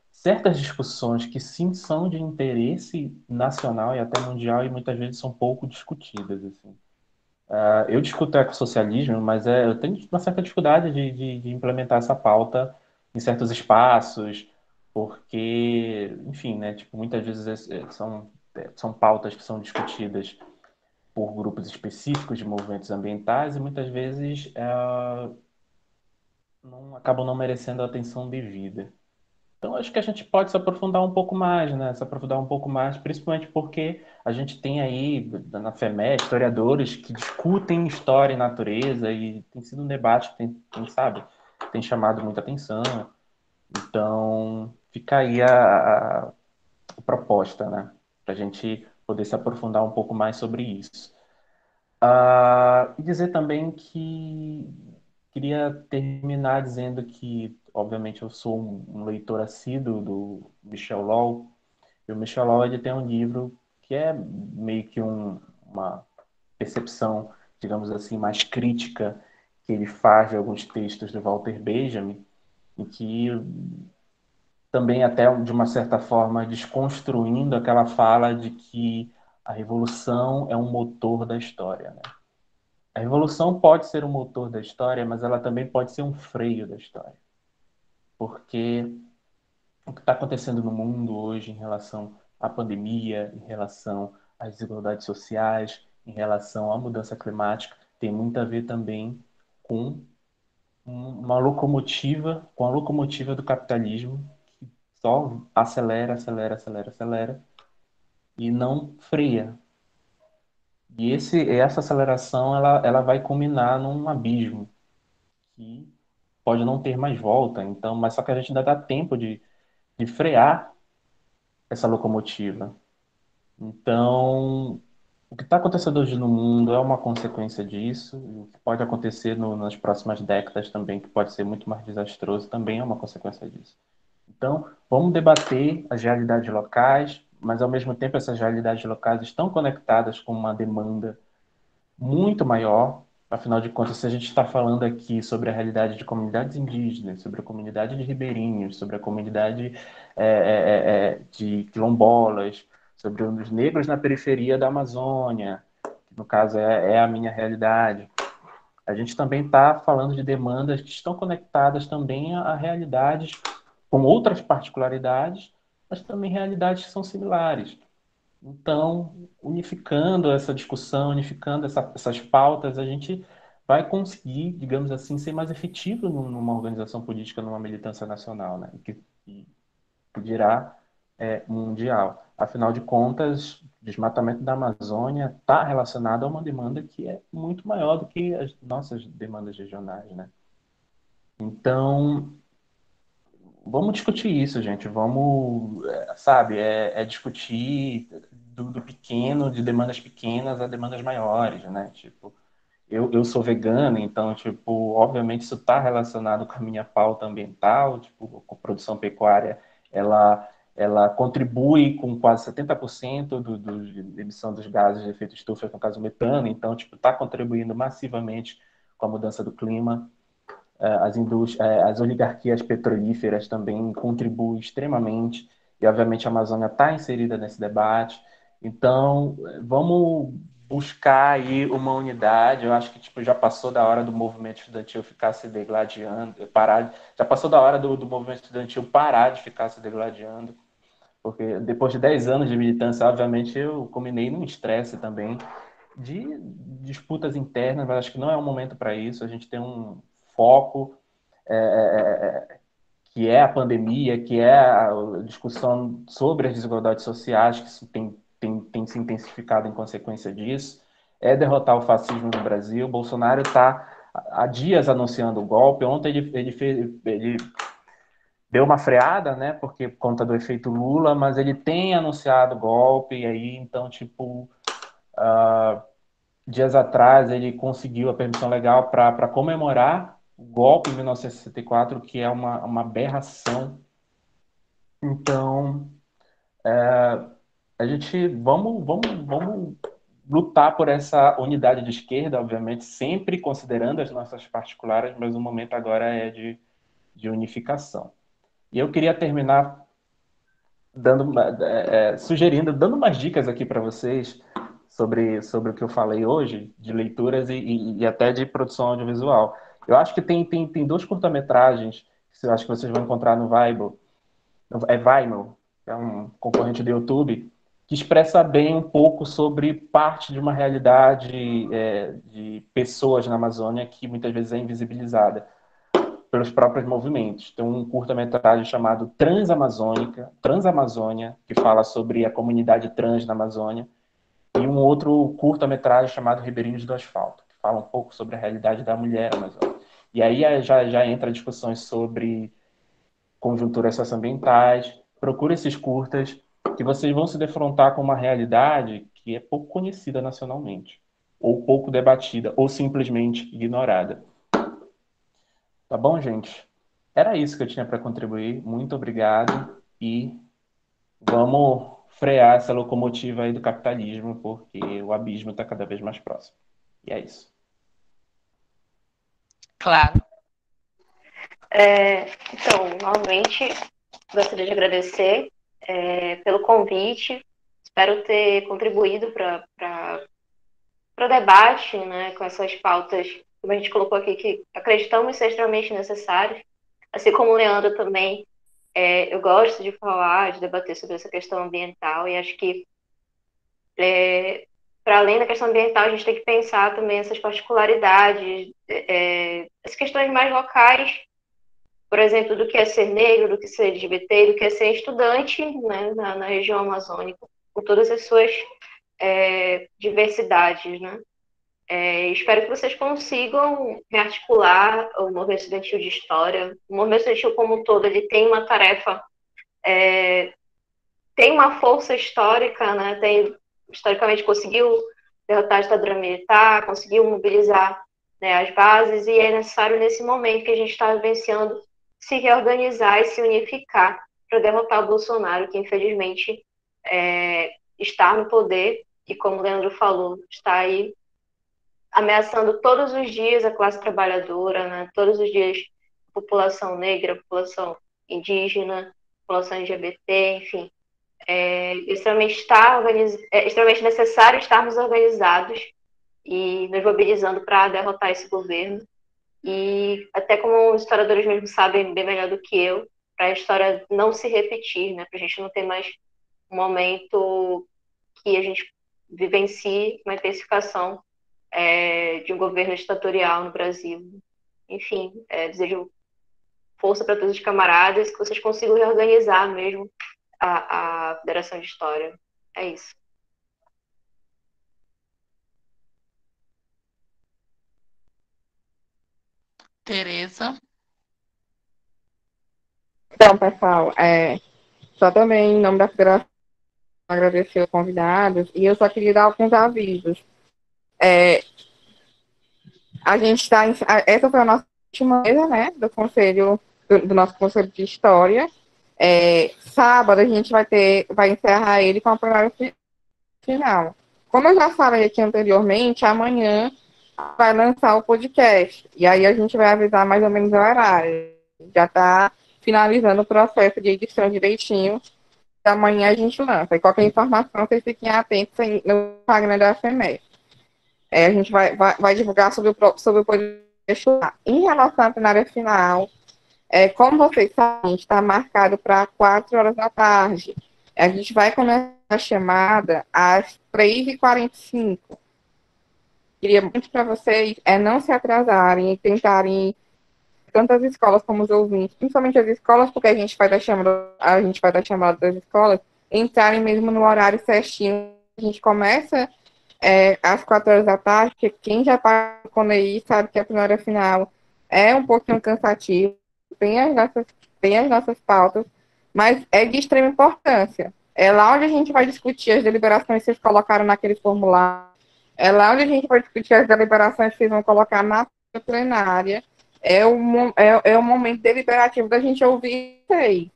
certas discussões que sim são de interesse nacional e até mundial e muitas vezes são pouco discutidas, assim. Eu discuto ecossocialismo, mas eu tenho uma certa dificuldade de implementar essa pauta em certos espaços, porque, enfim, né, tipo, muitas vezes são pautas que são discutidas por grupos específicos de movimentos ambientais e muitas vezes acabam não merecendo a atenção devida. Então, acho que a gente pode se aprofundar um pouco mais, né? Se aprofundar um pouco mais, principalmente porque a gente tem aí, na FEME, historiadores que discutem história e natureza e tem sido um debate que sabe, tem chamado muita atenção. Então, fica aí a proposta, né? Para a gente poder se aprofundar um pouco mais sobre isso. E dizer também que queria terminar dizendo que, obviamente, eu sou um leitor assíduo do Michel Lowell, e o Michel Lowell ele tem um livro que é meio que uma percepção, digamos assim, mais crítica que ele faz de alguns textos do Walter Benjamin, em que também até de uma certa forma desconstruindo aquela fala de que a revolução é um motor da história, né? A revolução pode ser o motor da história, mas ela também pode ser um freio da história. Porque o que está acontecendo no mundo hoje em relação à pandemia, em relação às desigualdades sociais, em relação à mudança climática, tem muito a ver também com uma locomotiva, com a locomotiva do capitalismo, que só acelera, acelera, acelera, acelera, e não freia. E essa aceleração ela vai culminar num abismo que pode não ter mais volta. Então, mas só que a gente ainda dá tempo de frear essa locomotiva. Então, o que está acontecendo hoje no mundo é uma consequência disso. E o que pode acontecer nas próximas décadas também, que pode ser muito mais desastroso, também é uma consequência disso. Então, vamos debater as realidades locais, mas ao mesmo tempo essas realidades locais estão conectadas com uma demanda muito maior. Afinal de contas, se a gente está falando aqui sobre a realidade de comunidades indígenas, sobre a comunidade de ribeirinhos, sobre a comunidade de quilombolas, sobre os negros na periferia da Amazônia, que no caso é a minha realidade, a gente também está falando de demandas que estão conectadas também a realidades com outras particularidades, mas também realidades que são similares. Então, unificando essa discussão, unificando essas pautas, a gente vai conseguir, digamos assim, ser mais efetivo numa organização política, numa militância nacional, né? Que dirá mundial. Afinal de contas, o desmatamento da Amazônia está relacionado a uma demanda que é muito maior do que as nossas demandas regionais, né? Então, vamos discutir isso, gente. Vamos, sabe, discutir do pequeno, de demandas pequenas a demandas maiores, né? Tipo, eu sou vegano, então, tipo, obviamente isso está relacionado com a minha pauta ambiental, tipo, a produção pecuária, ela contribui com quase 70% de emissão dos gases de efeito estufa, no caso o metano, então, tipo, está contribuindo massivamente com a mudança do clima. As oligarquias petrolíferas também contribuem extremamente, e obviamente a Amazônia está inserida nesse debate. Então, vamos buscar aí uma unidade. Eu acho que tipo, já passou da hora do movimento estudantil ficar se degladiando, já passou da hora do movimento estudantil parar de ficar se degladiando, porque depois de 10 anos de militância, obviamente, eu culminei num estresse também de disputas internas, mas acho que não é um momento para isso. A gente tem um foco que é a pandemia, que é a discussão sobre as desigualdades sociais, que isso tem se intensificado em consequência disso, é derrotar o fascismo no Brasil. Bolsonaro está há dias anunciando o golpe. Ontem ele deu uma freada, né, porque por conta do efeito Lula, mas ele tem anunciado o golpe, e aí, então, tipo, dias atrás ele conseguiu a permissão legal para comemorar o golpe em 1964, que é uma aberração. Então, a gente vamos lutar por essa unidade de esquerda, obviamente, sempre considerando as nossas particulares, mas o momento agora é de unificação. E eu queria terminar dando umas dicas aqui para vocês sobre o que eu falei hoje, de leituras e até de produção audiovisual. Eu acho que tem dois curta-metragens que eu acho que vocês vão encontrar no Vimeo, Vimeo, que é um concorrente do YouTube, que expressa bem um pouco sobre parte de uma realidade de pessoas na Amazônia que muitas vezes é invisibilizada pelos próprios movimentos. Tem um curta-metragem chamado Transamazônia, que fala sobre a comunidade trans na Amazônia, e um outro curta-metragem chamado Ribeirinhos do Asfalto, que fala um pouco sobre a realidade da mulher amazônica. E aí já entra discussões sobre conjunturas socioambientais. Procure esses curtas, que vocês vão se defrontar com uma realidade que é pouco conhecida nacionalmente, ou pouco debatida, ou simplesmente ignorada. Tá bom, gente? Era isso que eu tinha para contribuir. Muito obrigado e vamos frear essa locomotiva aí do capitalismo, porque o abismo está cada vez mais próximo. E é isso. Claro. Então, novamente, gostaria de agradecer pelo convite. Espero ter contribuído para o debate, né, com essas pautas, como a gente colocou aqui, que acreditamos ser extremamente necessárias. Assim como o Leandro também Eu gosto de falar, de debater sobre essa questão ambiental, e acho que, para além da questão ambiental, a gente tem que pensar também essas particularidades, as questões mais locais, por exemplo, do que é ser negro, do que é ser LGBT, do que é ser estudante, né, na região amazônica, com todas as suas diversidades, né? Espero que vocês consigam rearticular o movimento estudantil de história. O movimento estudantil como um todo, ele tem uma tarefa, tem uma força histórica, né? Historicamente conseguiu derrotar a ditadura militar, conseguiu mobilizar, né, as bases, e é necessário nesse momento que a gente está vivenciando se reorganizar e se unificar para derrotar o Bolsonaro, que infelizmente está no poder e, como o Leandro falou, está aí ameaçando todos os dias a classe trabalhadora, né? Todos os dias a população negra, a população indígena, a população LGBT, enfim. É extremamente necessário estarmos organizados e nos mobilizando para derrotar esse governo. E até como os historiadores mesmo sabem bem melhor do que eu, para a história não se repetir, né? Para a gente não ter mais um momento que a gente vivencie uma intensificação de um governo ditatorial no Brasil. Enfim, desejo força para todos os camaradas, que vocês consigam reorganizar mesmo a Federação de História. É isso. Tereza. Então, pessoal, só também em nome da Federação agradecer os convidados e eu só queria dar alguns avisos. É, a gente está, essa foi a nossa última mesa, né, do conselho, do nosso conselho de história. Sábado a gente vai encerrar ele com a plenária final. Como eu já falei aqui anteriormente, amanhã vai lançar o podcast e aí a gente vai avisar mais ou menos o horário. Já está finalizando o processo de edição direitinho. Amanhã a gente lança. E qualquer informação, vocês fiquem atentos no Instagram da FEMEC. A gente vai divulgar sobre o podcast lá. Em relação à plenária final, como vocês sabem, a gente está marcado para 4 horas da tarde. A gente vai começar a chamada às 3h45. Queria muito para vocês não se atrasarem e tentarem, tanto as escolas como os ouvintes, principalmente as escolas, porque a gente vai dar chamada das escolas, entrarem mesmo no horário certinho. A gente começa às 4 horas da tarde, porque quem já está com o EI sabe que a primeira final é um pouquinho cansativo, tem as nossas pautas, mas é de extrema importância. É lá onde a gente vai discutir as deliberações que vocês colocaram naquele formulário, é lá onde a gente vai discutir as deliberações que vocês vão colocar na plenária, é o momento deliberativo da gente ouvir vocês.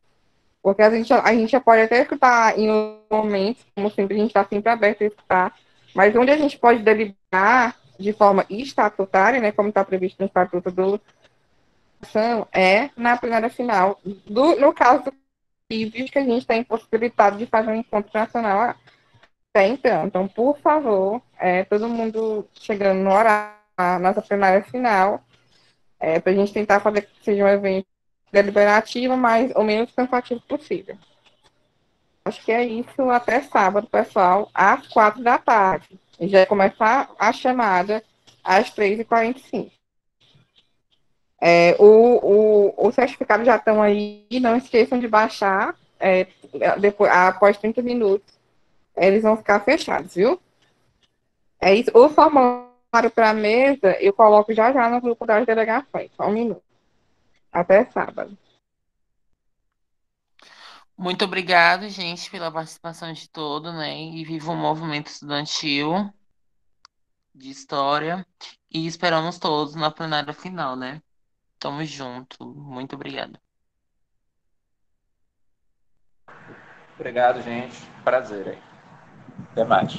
Porque a gente já pode até escutar em momentos, como sempre, a gente está sempre aberto a escutar, mas onde a gente pode deliberar de forma estatutária, né, como está previsto no Estatuto do Ação, na plenária final. No caso do que a gente está impossibilitado de fazer um encontro nacional até então, por favor, todo mundo chegando no horário, na nossa plenária final, para a gente tentar fazer que seja um evento deliberativo, mas o menos cansativo possível. Acho que é isso. Até sábado, pessoal, às 4 da tarde. E já vai começar a chamada às 3h45. Os certificados já estão aí. Não esqueçam de baixar. Após 30 minutos, eles vão ficar fechados, viu? É isso. O formulário para a mesa, eu coloco já já no grupo das delegações. Só um minuto. Até sábado. Muito obrigada, gente, pela participação de todo, né? E viva o movimento estudantil de história. E esperamos todos na plenária final, né? Tamo junto. Muito obrigada. Obrigado, gente. Prazer aí. Até mais.